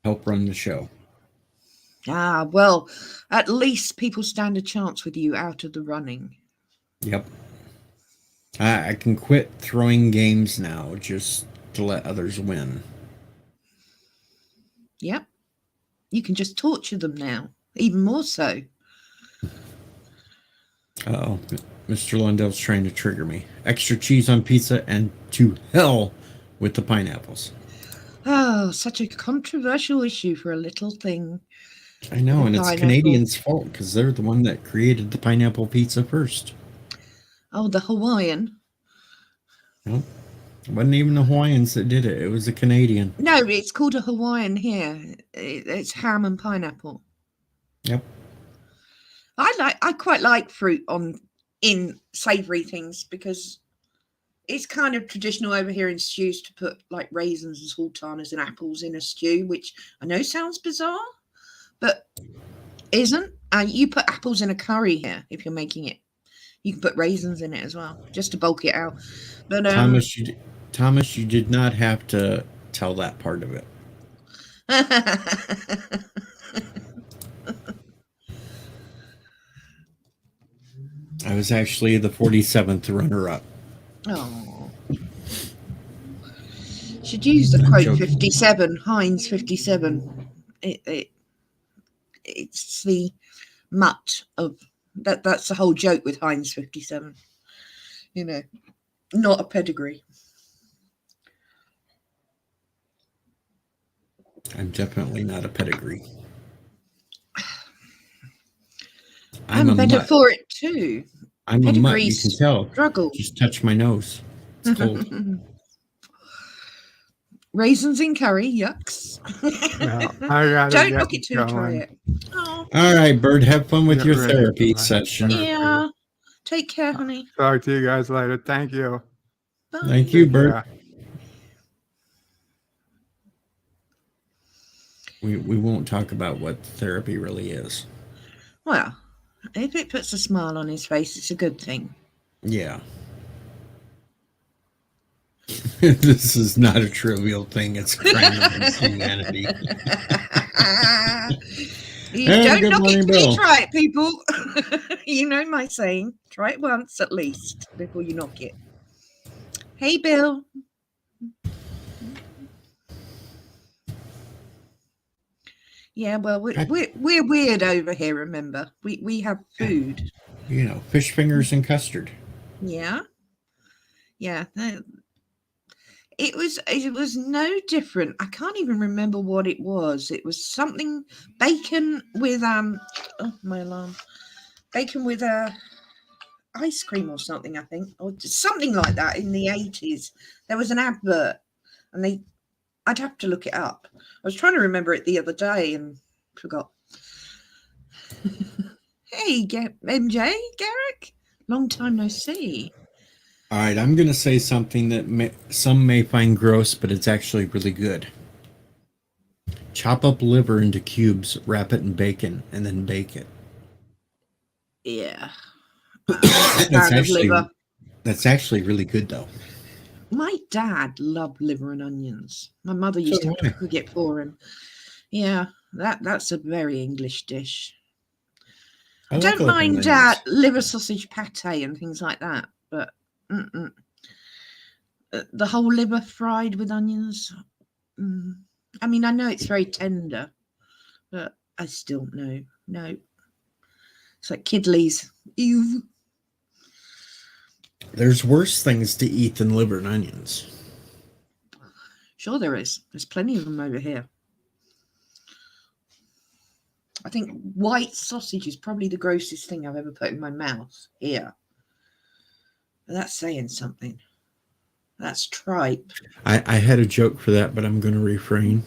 help run the show. Ah, well, at least people stand a chance with you out of the running. Yep. I can quit throwing games now just to let others win. Yep. You can just torture them now, even more so. Uh-oh. Mr. Lundell's trying to trigger me. Extra cheese on pizza and to hell with the pineapples. Oh, such a controversial issue for a little thing. I know, and it's Pineapple. Canadians' fault because they're the one that created the pineapple pizza first. Oh, the Hawaiian. Nope. It wasn't even the Hawaiians that did it. It was a Canadian. No, it's called a Hawaiian here. It's ham and pineapple. Yep. I quite like fruit in savoury things because it's kind of traditional over here in stews to put like raisins and sultanas and apples in a stew, which I know sounds bizarre, but isn't. You put apples in a curry here if you're making it. You can put raisins in it as well, just to bulk it out. But Thomas, you did not have to tell that part of it. I was actually the 47th runner-up. Oh. Should use the I'm quote joking. 57, Heinz 57. It's the mutt of that's the whole joke with Heinz 57. You know, not a pedigree. I'm definitely not a pedigree. I'm better mutt. for it too. I'm a mutt, you Pedigrees can tell. struggle. Just touch my nose. It's cold. Raisins in curry, yucks. No, I gotta Don't get look it till try going. it. Oh, All right, Bird. Have fun with Get your ready therapy for my session. therapy. yeah. Take care, honey. Talk to you guys later. Thank you. Bye. Thank you, Take Bird. care. We won't talk about what therapy really is. Well, if it puts a smile on his face, it's a good thing. Yeah. This is not a trivial thing. It's a crime against humanity. You Have a don't good knock morning, it till you Bill. try it, people. You know my saying. Try it once at least before you knock it. Hey, Bill. Yeah, well, we're weird over here. Remember, we have food. You know, fish fingers and custard. Yeah, yeah. It was no different. I can't even remember what it was. It was something bacon with oh my alarm, bacon with ice cream or something. I think, or something like that in the 80s. There was an advert, and I'd have to look it up. I was trying to remember it the other day and forgot. Hey, MJ, Garrick, long time no see. All right, I'm going to say something that some may find gross, but it's actually really good. Chop up liver into cubes, wrap it in bacon, and then bake it. Yeah. That's actually really good, though. My dad loved liver and onions. My mother used to have to cook it for him. Yeah, that's a very English dish. I don't mind liver sausage pate and things like that, but the whole liver fried with onions. I mean, I know it's very tender, but I still no. It's like kidleys. Ew. There's worse things to eat than liver and onions. Sure there is. There's plenty of them over here. I think white sausage is probably the grossest thing I've ever put in my mouth here. But that's saying something. That's tripe. I had a joke for that, but I'm going to refrain.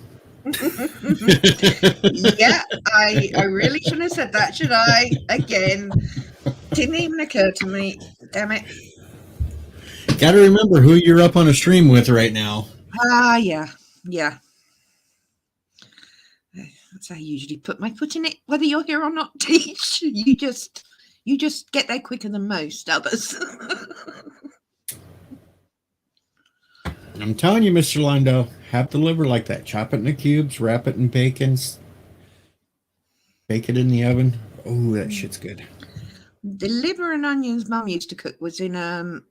Yeah, I really shouldn't have said that, should I? Again, didn't even occur to me. Damn it. Got to remember who you're up on a stream with right now. Yeah. That's how I usually put my foot in it, whether you're here or not, Teach. You just get there quicker than most others. I'm telling you, Mr. Londo, have the liver like that. Chop it into cubes, wrap it in bacon, bake it in the oven. Oh, that shit's good. The liver and onions Mum used to cook was in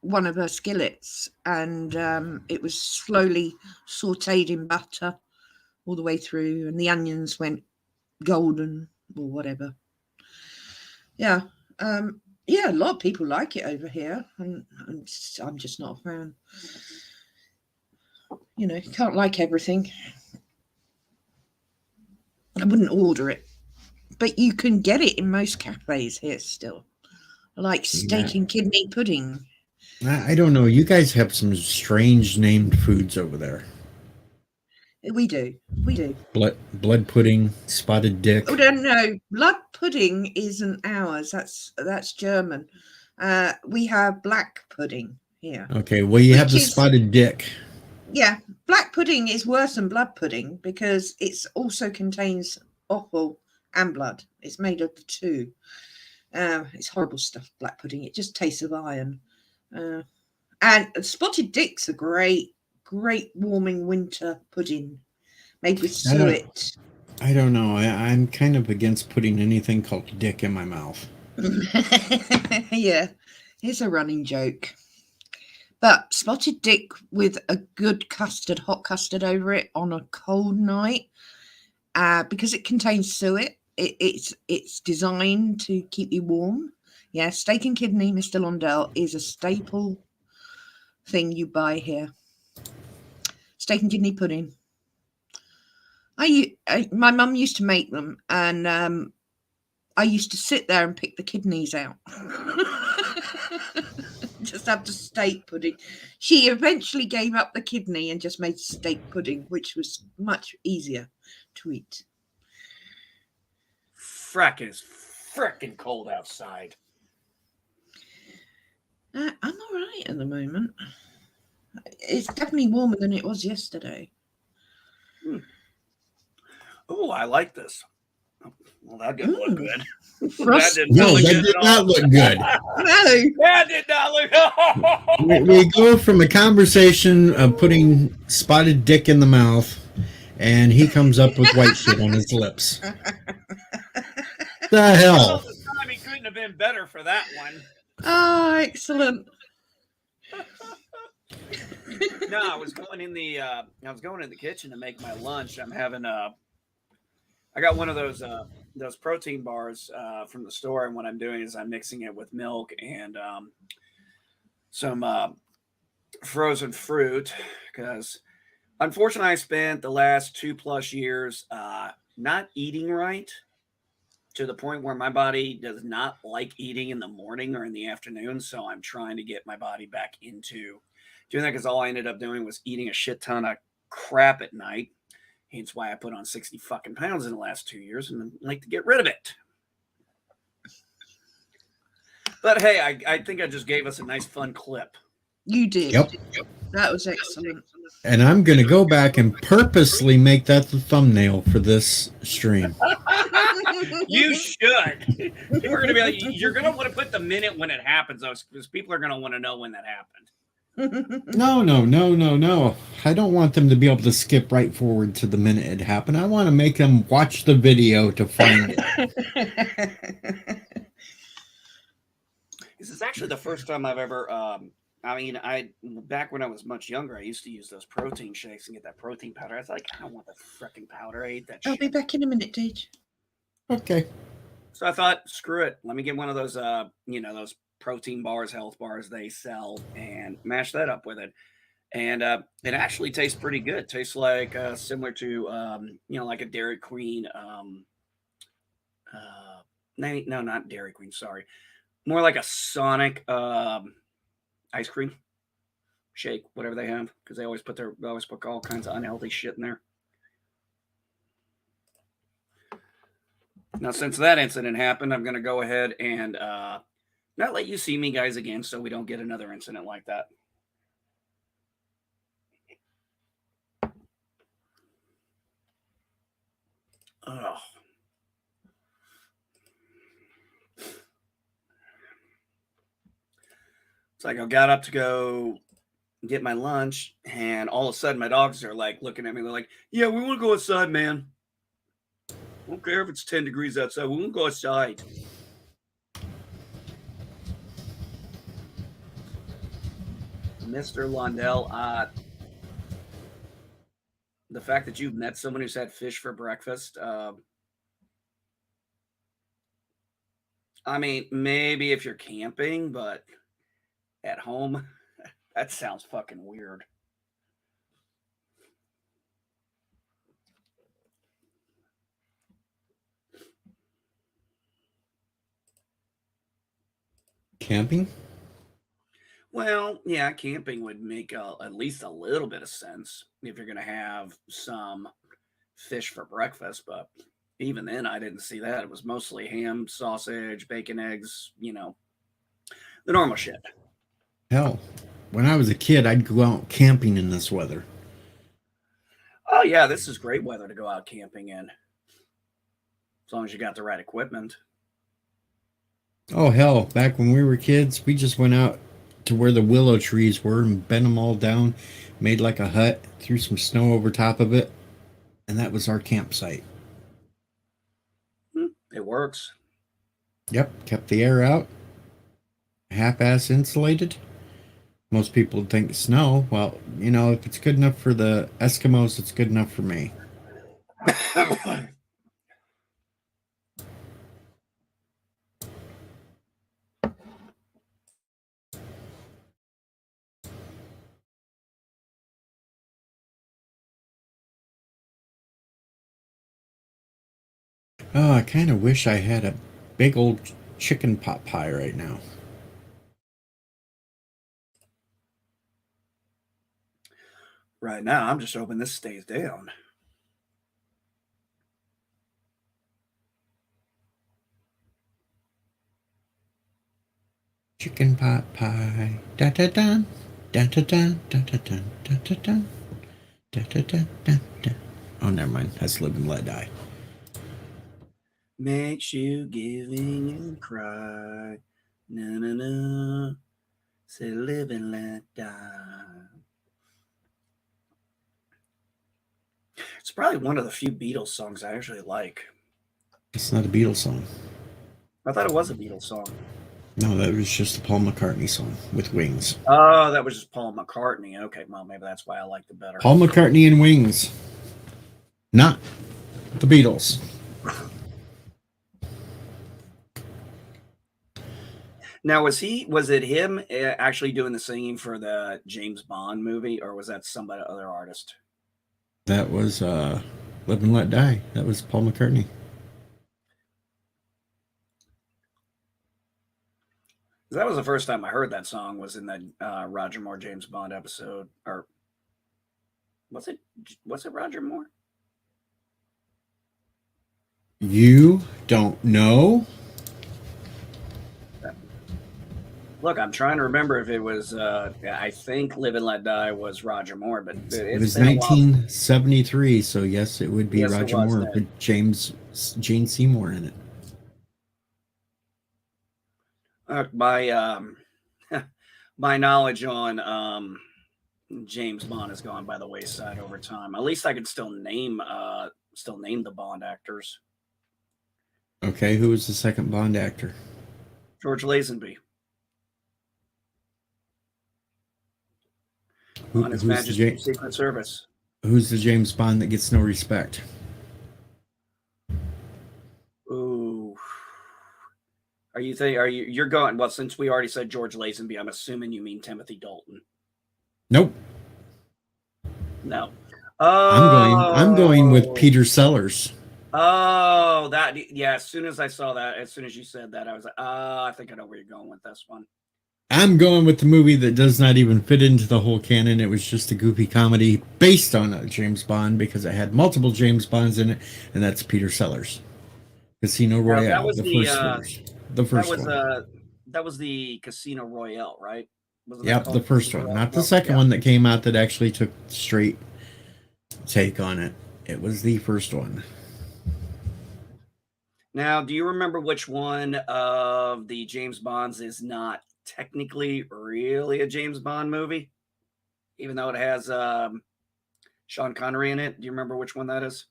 one of her skillets, and it was slowly sauteed in butter all the way through, and the onions went golden or whatever. Yeah. Yeah, a lot of people like it over here, and I'm just not a fan. You know, you can't like everything. I wouldn't order it, but you can get it in most cafes here still, like steak and kidney pudding. I don't know. You guys have some strange named foods over there. We do. Blood pudding, spotted dick. Oh no, blood pudding isn't ours. That's German. We have black pudding here. Okay, well you have the spotted dick. Yeah, black pudding is worse than blood pudding because it also contains offal and blood. It's made of the two. It's horrible stuff, black pudding. It just tastes of iron. And spotted dick's a great warming winter pudding made with suet. I don't know. I'm kind of against putting anything called dick in my mouth. Yeah, it's a running joke. But spotted dick with a good hot custard over it on a cold night, because it contains suet. It's designed to keep you warm. Yeah, steak and kidney, Mr. Londell, is a staple thing you buy here. Steak and kidney pudding. My mum used to make them, and I used to sit there and pick the kidneys out. Just had the steak pudding. She eventually gave up the kidney and just made steak pudding, which was much easier to eat. Frack, it's frickin' cold outside. I'm all right at the moment. It's definitely warmer than it was yesterday. Oh, I like this. Well, that didn't look good. That Frosty. did not No, look that good did at not all. look good. No. That did not look. We go from a conversation of putting spotted dick in the mouth, and he comes up with white shit on his lips. The hell? Well, the timing couldn't have been better for that one. Oh, excellent. No, I was going in the kitchen to make my lunch. I'm having I got one of those protein bars from the store, and what I'm doing is I'm mixing it with milk and some frozen fruit, because unfortunately I spent the last 2+ years not eating right, to the point where my body does not like eating in the morning or in the afternoon. So I'm trying to get my body back into doing that, because all I ended up doing was eating a shit ton of crap at night. Hence why I put on 60 fucking pounds in the last 2 years, and I'd like to get rid of it. But hey, I think I just gave us a nice fun clip. You did. Yep. That was excellent. And I'm going to go back and purposely make that the thumbnail for this stream. You should. People are going to be like, you're going to want to put the minute when it happens, though, because people are going to want to know when that happened. No. I don't want them to be able to skip right forward to the minute it happened. I want to make them watch the video to find it. This is actually the first time I've ever back when I was much younger, I used to use those protein shakes and get that protein powder. I was like, I don't want the freaking powder. I ate that I'll shit. be back in a minute, Deej. Okay. So I thought, screw it. Let me get one of those, those protein bars, health bars they sell, and mash that up with it. And it actually tastes pretty good. It tastes like similar to, like a Dairy Queen. No, not Dairy Queen. Sorry. More like a Sonic ice cream shake, whatever they have, because they always put all kinds of unhealthy shit in there. Now, since that incident happened, I'm going to go ahead and not let you see me guys again, so we don't get another incident like that. Oh. It's like I got up to go get my lunch, and all of a sudden my dogs are like looking at me. They're like, yeah, we want to go outside, man. I don't care if it's 10 degrees outside. We want to go outside. Mr. Londell, the fact that you've met someone who's had fish for breakfast, I mean, maybe if you're camping, but at home, that sounds fucking weird. Camping? Well, yeah, camping would make at least a little bit of sense if you're going to have some fish for breakfast. But even then, I didn't see that. It was mostly ham, sausage, bacon, eggs, the normal shit. Hell, when I was a kid, I'd go out camping in this weather. Oh, yeah, this is great weather to go out camping in. As long as you got the right equipment. Oh, hell, back when we were kids, we just went out to where the willow trees were and bent them all down, made like a hut, threw some snow over top of it, and that was our campsite. It works. Yep, kept the air out, half-ass insulated. Most people think snow. Well, if it's good enough for the Eskimos, it's good enough for me. Oh, I kind of wish I had a big old chicken pot pie right now. Right now, I'm just hoping this stays down. Chicken pot pie. Da da da. Da da da da da da da da da. Da da da da da. Oh, never mind. That's Live and Let Die. Makes you giving and cry. Na na na. Say live and let die. It's probably one of the few Beatles songs I actually like. It's not a Beatles song. I thought it was a Beatles song. No, that was just a Paul McCartney song with Wings. Oh, that was just Paul McCartney. Okay, well, maybe that's why I liked it better. Paul McCartney and Wings. Not the Beatles. Now, was it him actually doing the singing for the James Bond movie, or was that somebody other artist? That was Live and Let Die. That was Paul McCartney. That was the first time I heard that song, was in that Roger Moore James Bond episode. Or was it Roger Moore? You don't know? Look, I'm trying to remember if it was. I think "Live and Let Die" was Roger Moore, but It was 1973, so yes, it would be Yes, it Roger was Moore then. with Jane Seymour in it. My my knowledge on James Bond has gone by the wayside over time. At least I can still name the Bond actors. Okay, who was the second Bond actor? George Lazenby Who- on His who's the Majesty's Ja- Secret Service. Who's the James Bond that gets no respect? Ooh. You're going, well, since we already said George Lazenby, I'm assuming you mean Timothy Dalton. Nope. No. I'm going with Peter Sellers. Oh, yeah. As soon as I saw that, as soon as you said that, I was like, I think I know where you're going with this one. I'm going with the movie that does not even fit into the whole canon. It was just a goofy comedy based on a James Bond because it had multiple James Bonds in it, and that's Peter Sellers. Casino Now, Royale, that was the first one. that was the Casino Royale, right? Wasn't that Yep, called the first Casino one, Royale? not the Oh, second yeah. one that came out that actually took straight take on it. It was the first one. Now, do you remember which one of the James Bonds is not technically really a James Bond movie, even though it has Sean Connery in it? Do you remember which one that is?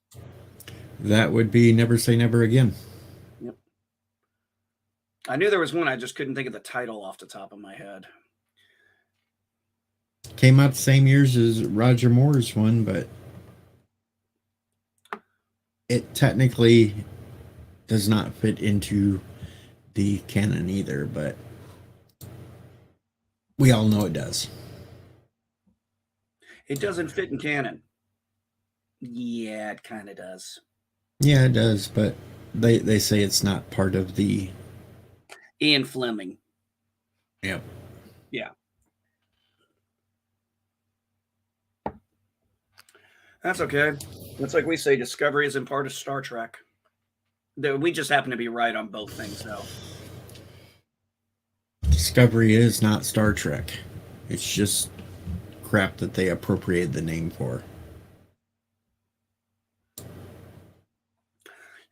That would be Never Say Never Again. Yep. I knew there was one. I just couldn't think of the title off the top of my head. Came out the same years as Roger Moore's one, but it technically does not fit into the canon either, but we all know it does. It doesn't fit in canon. Yeah, it kind of does. Yeah, it does, but they say it's not part of the... Ian Fleming. Yep. Yeah. That's okay. It's like we say, Discovery isn't part of Star Trek. We just happen to be right on both things, though. Discovery is not Star Trek. It's just crap that they appropriated the name for.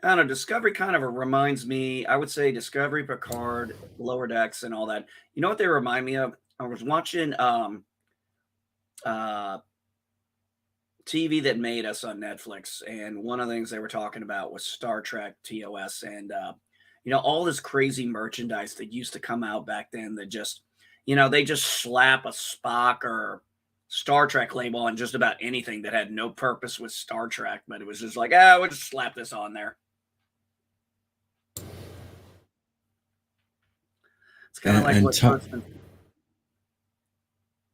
I don't know. Discovery kind of reminds me, I would say Discovery, Picard, Lower Decks, and all that. You know what they remind me of? I was watching TV That Made Us on Netflix, and one of the things they were talking about was Star Trek TOS, and all this crazy merchandise that used to come out back then that just, they just slap a Spock or Star Trek label on just about anything that had no purpose with Star Trek, but it was just like, we'll just slap this on there. It's kind of like what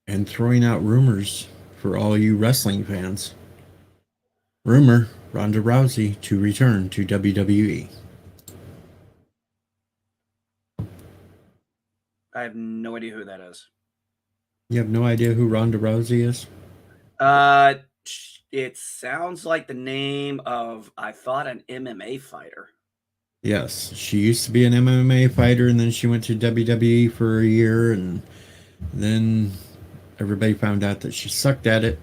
and throwing out rumors for all you wrestling fans. Rumor, Ronda Rousey to return to WWE. I have no idea who that is. You have no idea who Ronda Rousey is? It sounds like the name of, I thought, an MMA fighter. Yes, she used to be an MMA fighter, and then she went to WWE for a year, and then everybody found out that she sucked at it,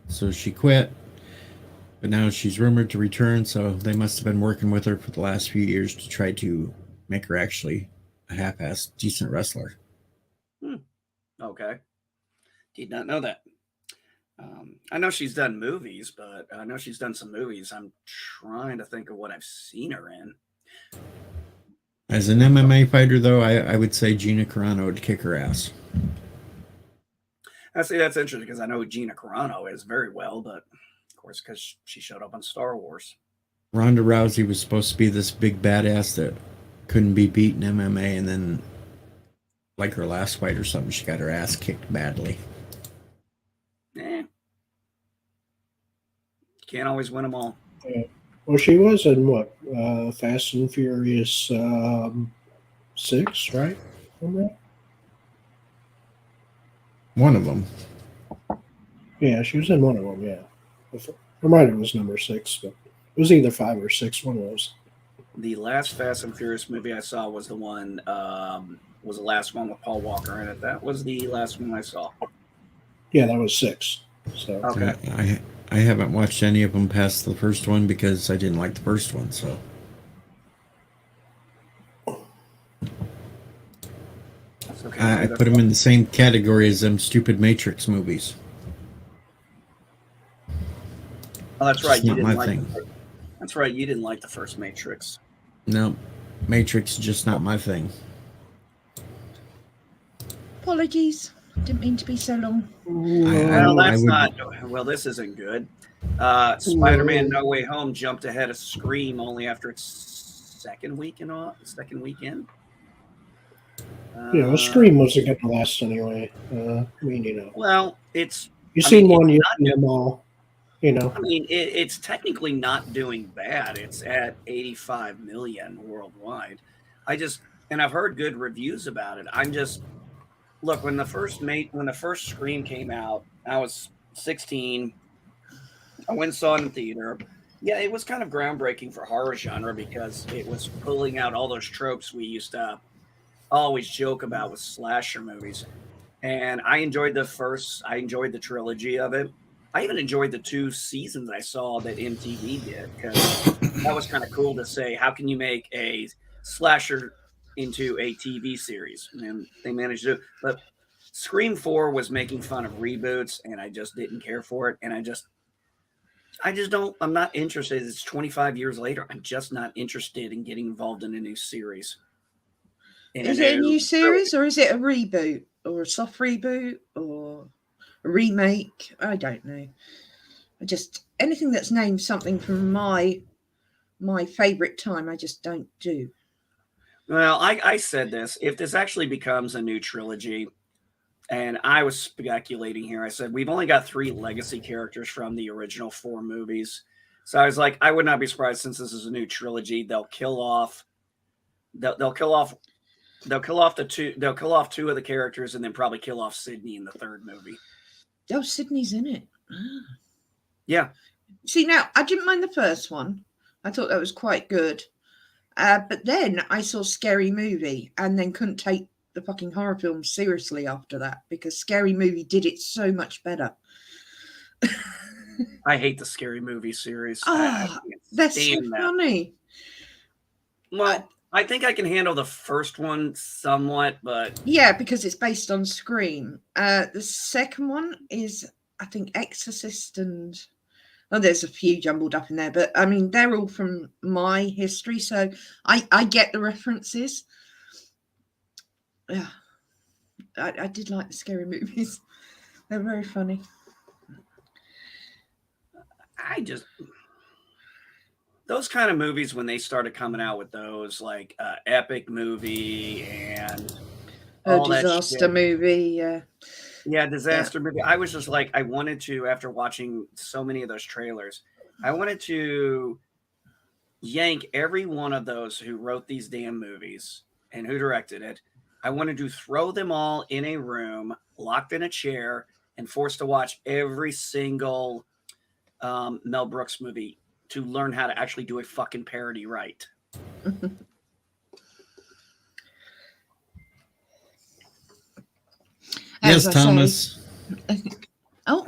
so she quit. But now she's rumored to return, so they must have been working with her for the last few years to try to make her actually a half-assed decent wrestler. Okay. Did not know that. I know she's done movies, but I know she's done some movies. I'm trying to think of what I've seen her in. As an MMA fighter, though, I would say Gina Carano would kick her ass. I see, that's interesting because I know who Gina Carano is very well, but of course, because she showed up on Star Wars. Ronda Rousey was supposed to be this big badass that couldn't be beat in MMA, and then, like her last fight or something, she got her ass kicked badly. Can't always win them all. Well, she was in what? Fast and Furious 6, right? Remember? One of them. Yeah, she was in one of them, yeah. I might it was number 6, but it was either 5 or 6, one of those. The last Fast and Furious movie I saw was the one, was the last one with Paul Walker in it. That was the last one I saw. Yeah, that was 6. So okay. I haven't watched any of them past the first one because I didn't like the first one, so. Okay. I put them in the same category as them stupid Matrix movies. Oh, that's right. It's not my thing. That's right. You didn't like the first Matrix. No, Matrix is just not my thing. Apologies. Didn't mean to be so long. Well, this isn't good. Spider-Man No Way Home jumped ahead of Scream only after its second weekend. Scream wasn't going to last anyway. Well, you've seen one, you've seen them all. I mean, it's technically not doing bad. It's at 85 million worldwide. And I've heard good reviews about it. Look, when the first Scream came out, I was 16. I went and saw it in theater. Yeah, it was kind of groundbreaking for horror genre because it was pulling out all those tropes we used to always joke about with slasher movies. And I enjoyed the trilogy of it. I even enjoyed the 2 seasons I saw that MTV did because that was kind of cool to say, how can you make a slasher into a TV series? And they managed to do it. But Scream 4 was making fun of reboots, and I just didn't care for it. And I'm not interested. It's 25 years later. I'm just not interested in getting involved in a new series. Is it a new series or is it a reboot or a soft reboot or a remake? I don't know. Anything that's named something from my favorite time, I just don't do. Well, I said this. If this actually becomes a new trilogy, and I was speculating here, I said we've only got 3 legacy characters from the original 4 movies. So I was like, I would not be surprised since this is a new trilogy. They'll kill off 2 of the characters and then probably kill off Sydney in the 3rd movie. Oh, Sydney's in it. Ah. Yeah. See, now I didn't mind the first one. I thought that was quite good. But then I saw Scary Movie and then couldn't take the fucking horror film seriously after that because Scary Movie did it so much better. I hate the Scary Movie series. That's so funny. Well, I think I can handle the first one somewhat, but... Yeah, because it's based on Scream. The second one is, I think, Exorcist and... Oh, there's a few jumbled up in there, but I mean, they're all from my history, so I get the references. Yeah, I did like the Scary Movies. They're very funny. Those kind of movies, when they started coming out with those, like Epic Movie and all Disaster Movie, yeah, Disaster Movie. I was just like, I wanted to, after watching so many of those trailers, I wanted to yank every one of those who wrote these damn movies and who directed it. I wanted to throw them all in a room, locked in a chair, and forced to watch every single Mel Brooks movie to learn how to actually do a fucking parody right. As Yes, I Thomas. say- oh,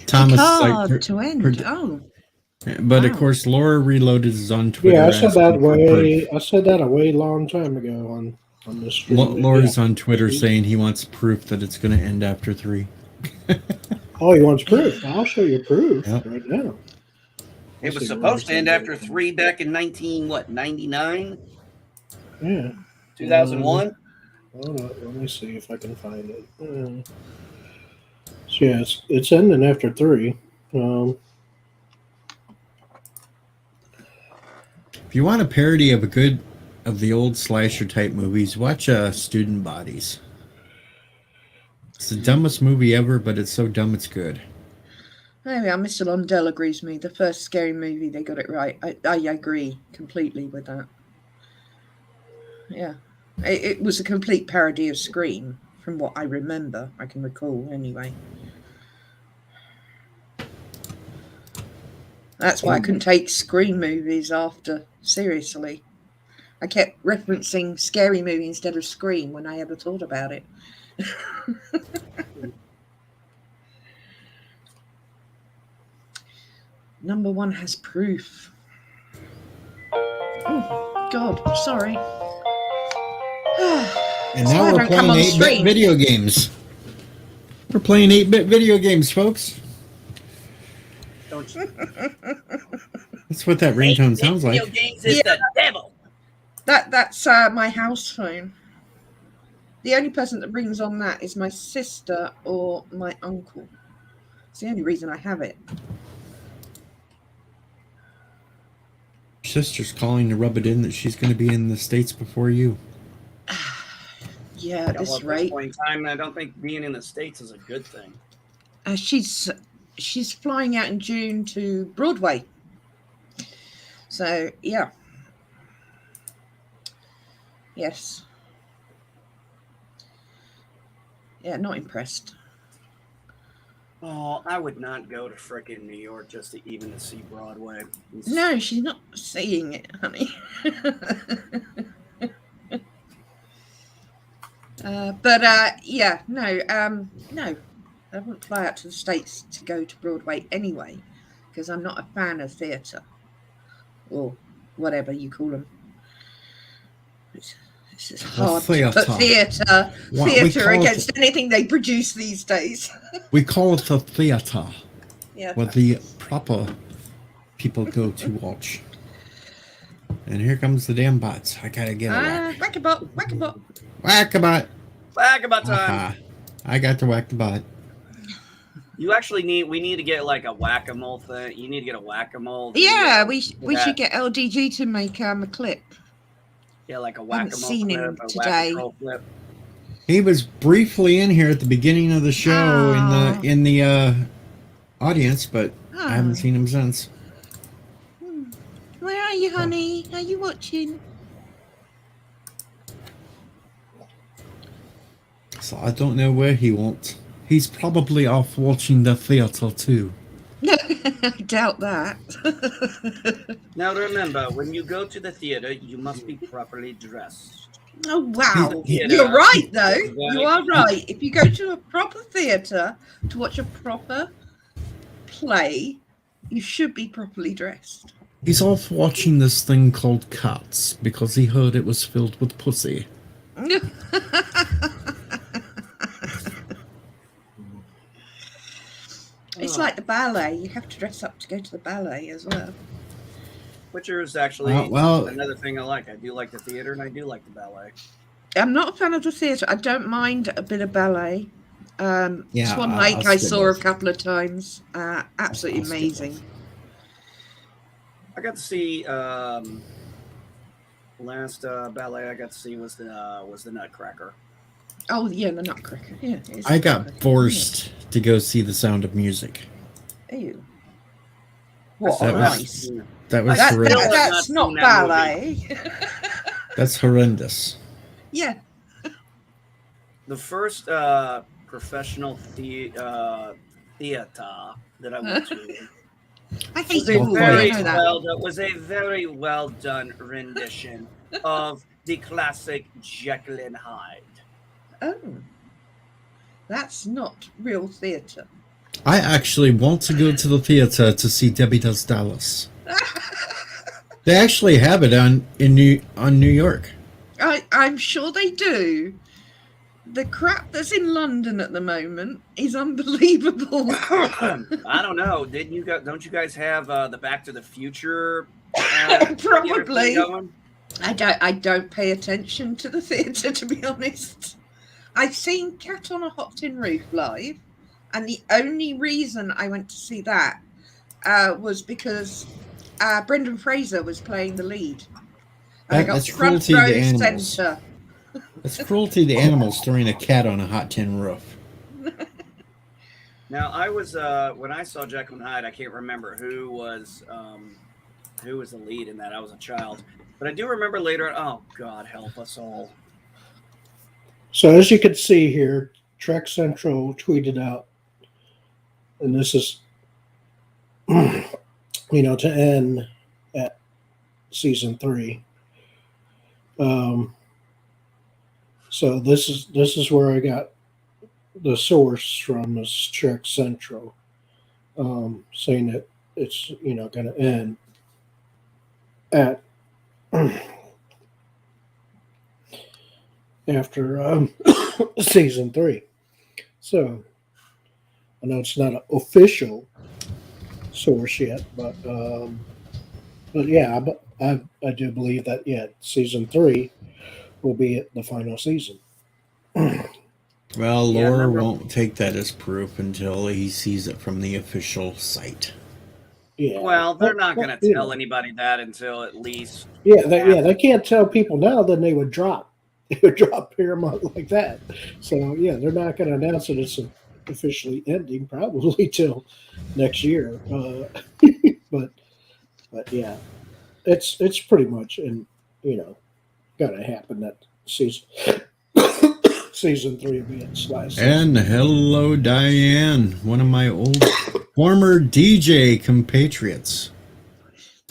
Thomas, card like, to end. Oh, but of wow. course, Laura Reloaded is on Twitter. Yeah, I said that asking for proof. I said that a way long time ago on this stream. Laura's Yeah. on Twitter See? saying he wants proof that it's going to end after 3. Oh, he wants proof. I'll show you proof Yep. right now. It was Let's see, supposed to end where's after that? 3 back in 99, Yeah. 2001. Hold on, let me see if I can find it. So yeah, it's ending after 3. If you want a parody of the old slasher type movies, watch Student Bodies. It's the dumbest movie ever, but it's so dumb it's good. Maybe Mr. Lundell agrees with me. The first scary movie, they got it right. I agree completely with that. Yeah. It was a complete parody of Scream, from what I remember. I can recall, anyway. That's why I couldn't take Scream movies after, seriously. I kept referencing Scary Movie instead of Scream when I ever thought about it. Number 1 has proof. Oh, God, sorry. And So now I we're don't come playing on 8-bit stream. video games. We're playing 8-bit video games, folks. Don't you? That's what that ringtone sounds like. Video games is the devil. That's my house phone. The only person that rings on that is my sister or my uncle. It's the only reason I have it. Your sister's calling to rub it in that she's going to be in the States before you. Yeah, at Yeah, well, this at this rate. point in time, I don't think being in the States is a good thing. She's flying out in June to Broadway. So, yeah. Yes. Yeah, not impressed. Oh, I would not go to frickin' New York just to even to see Broadway. No, she's not seeing it, honey. Yeah, no, I wouldn't fly out to the States to go to Broadway anyway, because I'm not a fan of theatre, or whatever you call them. It's just hard to put theatre against anything they produce these days. We call it a theatre, Yeah. where the proper people go to watch. And here comes the damn bots. I gotta get a whack. Whack-a-bot, whack-a-bot. Whack-a-bot. Whack-a-bot time. Uh-huh. I got to whack the bot. You actually we need to get like a whack-a-mole thing. You need to get a whack-a-mole. Yeah, we should get LDG to make a clip. Yeah, like a I haven't whack-a-mole seen clip, him a today. whack-a-mole clip. He was briefly in here at the beginning of the show in the audience, but I haven't seen him since. Where are you, honey? Are you watching? So I don't know where he went. He's probably off watching the theatre too. I doubt that. Now remember, when you go to the theater, you must be properly dressed. Oh, wow. Yeah. You're right, though. Yeah. You are right. If you go to a proper theatre to watch a proper play, you should be properly dressed. He's off watching this thing called Cats because he heard it was filled with pussy. It's like the ballet. You have to dress up to go to the ballet as well. Which is actually another thing I like. I do like the theater and I do like the ballet. I'm not a fan of the theatre. I don't mind a bit of ballet. Swan Lake I saw a couple of times. Absolutely amazing. I got to see last ballet I got to see was the Nutcracker. Oh yeah, the Nutcracker. Yeah, I got forced to go see The Sound of Music. Ew. What That nice. was horrendous. That's not ballet. That's horrendous. Yeah. The first professional theater that I went to. I hate Was a schools. very I know that. well done rendition of the classic Jekyll and Hyde. Oh, that's not real theatre. I actually want to go to the theater to see Debbie Does Dallas. They actually have it on New York. I'm sure they do. The crap that's in London at the moment is unbelievable. I don't know. Don't you guys have the Back to the Future? Probably. Going? I don't pay attention to the theatre, to be honest. I've seen Cat on a Hot Tin Roof live, and the only reason I went to see that was because Brendan Fraser was playing the lead. And I got That's front cruelty to row the animals. centre. That's cruelty to animals throwing a cat on a hot tin roof. Now, I was when I saw Jekyll and Hyde, I can't remember who was the lead in that. I was a child, but I do remember later. Oh God, help us all! So as you can see here, Trek Central tweeted out, and this is, to end at season 3. So this is where I got the source from, is Trek Central, saying that it's going to end at after season 3. So I know it's not an official source yet, but yeah, but I do believe that season 3 will be the final season. Well, Laura won't take that as proof until he sees it from the official site. Yeah. Well, they're not going to tell anybody that until at least. They can't tell people now. Then they would drop. They would drop Paramount like that. So yeah, they're not going to announce that it's officially ending probably till next year. But yeah, it's pretty much going to happen that season. Season 3 will be its last season. And hello, Diane, one of my old former DJ compatriots.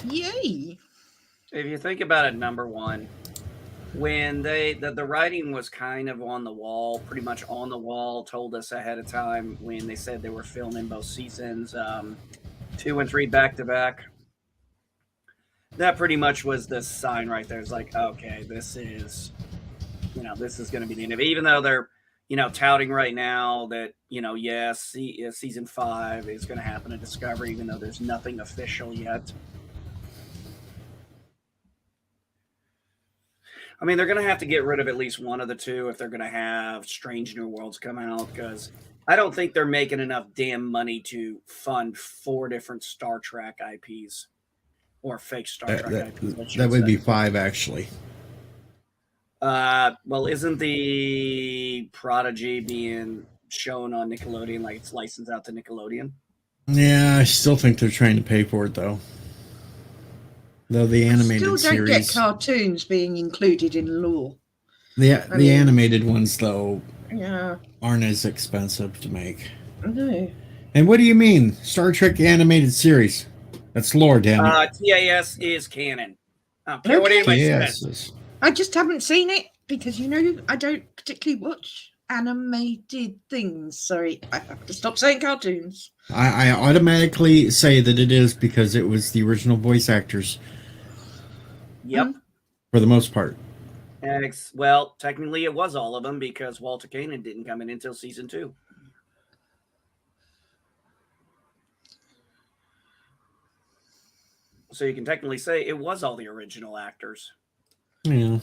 Yay! If you think about it, number one, when the writing was kind of on the wall, pretty much on the wall, told us ahead of time when they said they were filming both seasons, 2 and 3 back to back. That pretty much was the sign right there. It's like, okay, this is going to be the end of it. Even though they're, touting right now that, yes, season 5 is going to happen at Discovery, even though there's nothing official yet. I mean, they're going to have to get rid of at least one of the two if they're going to have Strange New Worlds come out, because I don't think they're making enough damn money to fund 4 different Star Trek IPs or fake Star Trek IPs. That would be 5, actually. Well, isn't the Prodigy being shown on Nickelodeon like it's licensed out to Nickelodeon? Yeah, I still think they're trying to pay for it, though. Though the animated still don't series, get cartoons being included in lore. The animated ones, though, Yeah. aren't as expensive to make. No. And what do you mean, Star Trek animated series? That's lore, damn it. TAS is canon. I don't care what anybody says. I just haven't seen it because I don't particularly watch animated things. Sorry, I have to stop saying cartoons. I automatically say that it is because it was the original voice actors. Yep. For the most part. Well, technically it was all of them because Walter Koenig didn't come in until season 2. So you can technically say it was all the original actors. Yeah.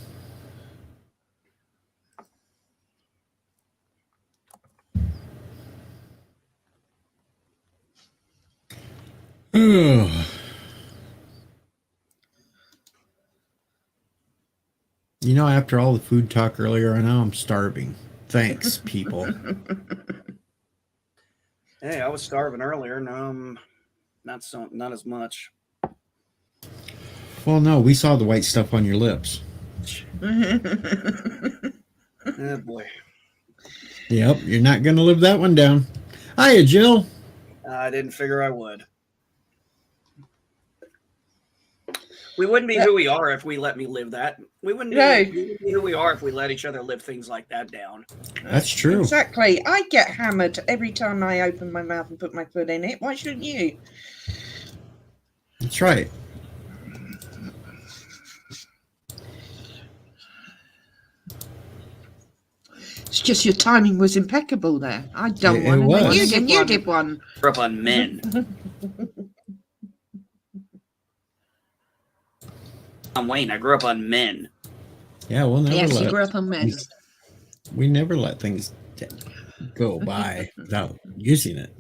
After all the food talk earlier, I know I'm starving. Thanks, people. Hey, I was starving earlier. Now I'm not as much. Well, no, we saw the white stuff on your lips. Oh boy. Yep, you're not going to live that one down. Hiya, Jill. I didn't figure I would. We wouldn't be who we are if we let me live that. We wouldn't be who we are if we let each other live things like that down. That's true. Exactly. I get hammered every time I open my mouth and put my foot in it. Why shouldn't you? That's right. It's just your timing was impeccable there. I'd done It one, and then was. you did one. Grew up on men. I'm Wayne. I grew up on men. Yeah, we'll never Yes, you let grew up on men. we never let things go by without using it.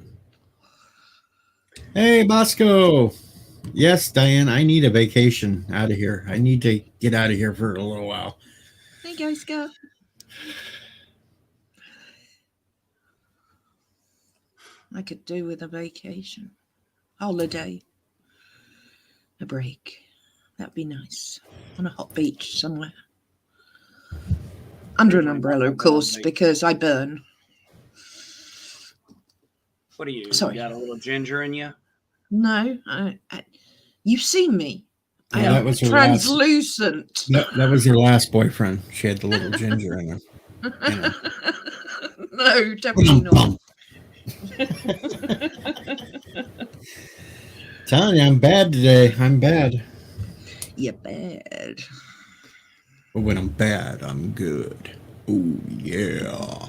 Hey, Bosco. Yes, Diane, I need a vacation out of here. I need to get out of here for a little while. There you go, Scott. I could do with a vacation, holiday, a break. That'd be nice. On a hot beach somewhere. Under an umbrella, of course, because I burn. What are you? Sorry. You got a little ginger in you? No, you've seen me. I Yeah, am that was her last. translucent. That was her last boyfriend. She had the little ginger in her. You know. No, definitely not. Telling you, I'm bad today. I'm bad. You're bad. But when I'm bad, I'm good. Oh, yeah.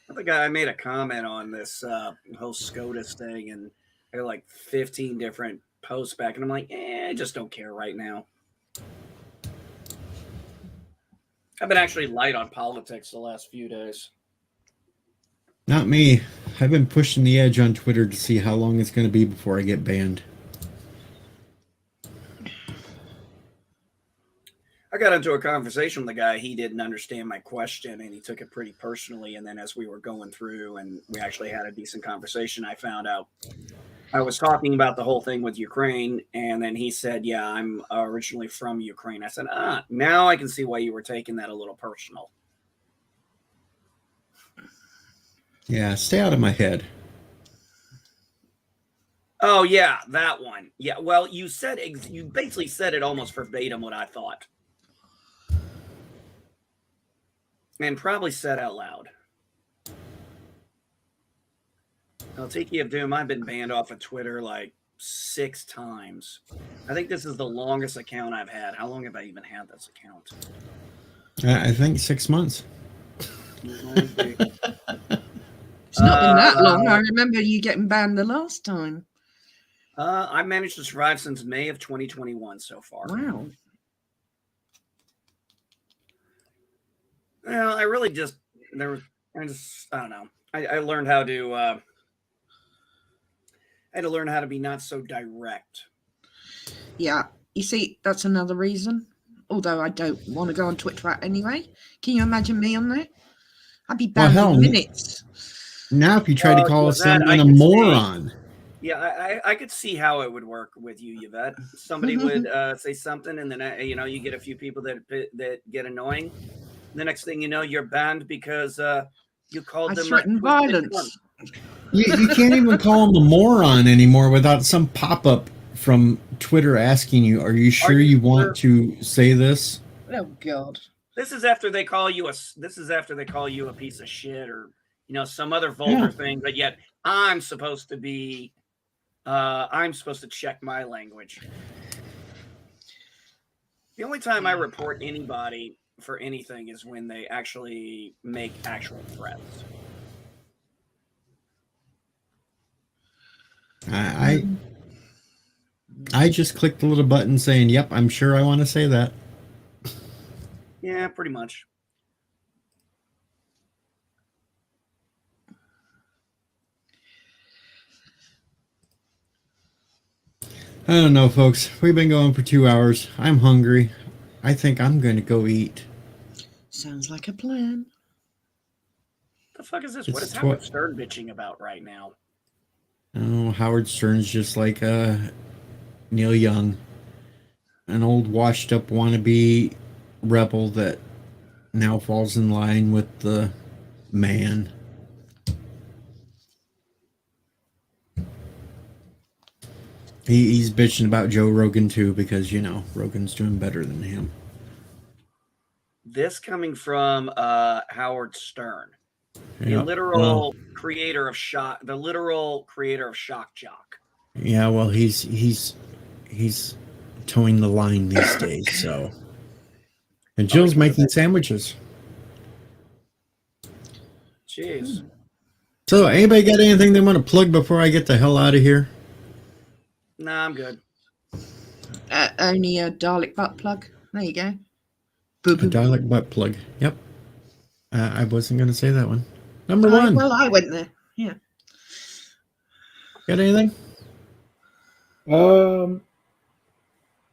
I think I made a comment on this whole SCOTUS thing, and I got like 15 different posts back, and I'm like, I just don't care right now. I've been actually light on politics the last few days. Not me. I've been pushing the edge on Twitter to see how long it's going to be before I get banned. I got into a conversation with a guy. He didn't understand my question, and he took it pretty personally. And then as we were going through and we actually had a decent conversation, I found out I was talking about the whole thing with Ukraine. And then he said, yeah, I'm originally from Ukraine. I said, now I can see why you were taking that a little personal. Yeah, stay out of my head. Oh, yeah, that one. Yeah, well, you basically said it almost verbatim what I thought. And probably said out loud. Now, Tiki of Doom, I've been banned off of Twitter like 6 times. I think this is the longest account I've had. How long have I even had this account? I think 6 months. It's not been that long. I remember you getting banned the last time. I managed to survive since May of 2021 so far. Wow. Well, I really just I don't know. I learned how to I had to learn how to be not so direct. Yeah, you see, that's another reason. Although I don't want to go on Twitter anyway. Can you imagine me on there? I'd be banned in minutes. Now, if you try to call someone a could moron. Yeah, I could see how it would work with you, Yvette. Somebody would say something, and then you get a few people that get annoying. The next thing you know, you're banned because you called them threatened violence. You can't even call them a moron anymore without some pop-up from Twitter asking you, "Are you sure you want to say this?" Oh God! This is after they call you a piece of shit or some other vulgar thing, but yet I'm supposed to be. I'm supposed to check my language. The only time I report anybody for anything is when they actually make actual threats. I just clicked the little button saying, "Yep, I'm sure I want to say that." Yeah, pretty much. I don't know, folks. We've been going for 2 hours. I'm hungry. I think I'm going to go eat. Sounds like a plan. The fuck is this? What is Howard Stern bitching about right now? Oh, Howard Stern's just like Neil Young, an old washed-up wannabe rebel that now falls in line with the man. He's bitching about Joe Rogan too because, you know, Rogan's doing better than him. This coming from Howard Stern, the Yep. literal creator of Shock, the literal creator of Shock Jock. Yeah, well, he's towing the line these days, so. And Jill's making sandwiches. Jeez. So, anybody got anything they want to plug before I get the hell out of here? Nah, I'm good. Only a Dalek butt plug. There you go. A Dalek butt plug. Yep. I wasn't going to say that one. Number one. Well, I went there. Yeah. Got anything?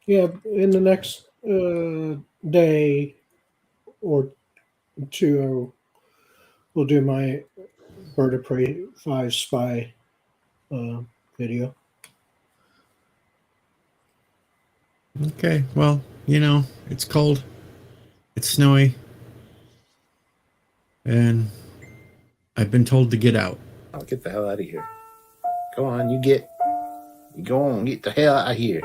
Yeah, in the next day or two, we'll do my Bird of Prey 5 spy video. Okay, well, you know, it's cold. It's snowy. And I've been told to get out. I'll get the hell out of here. Go on, you go on, get the hell out of here.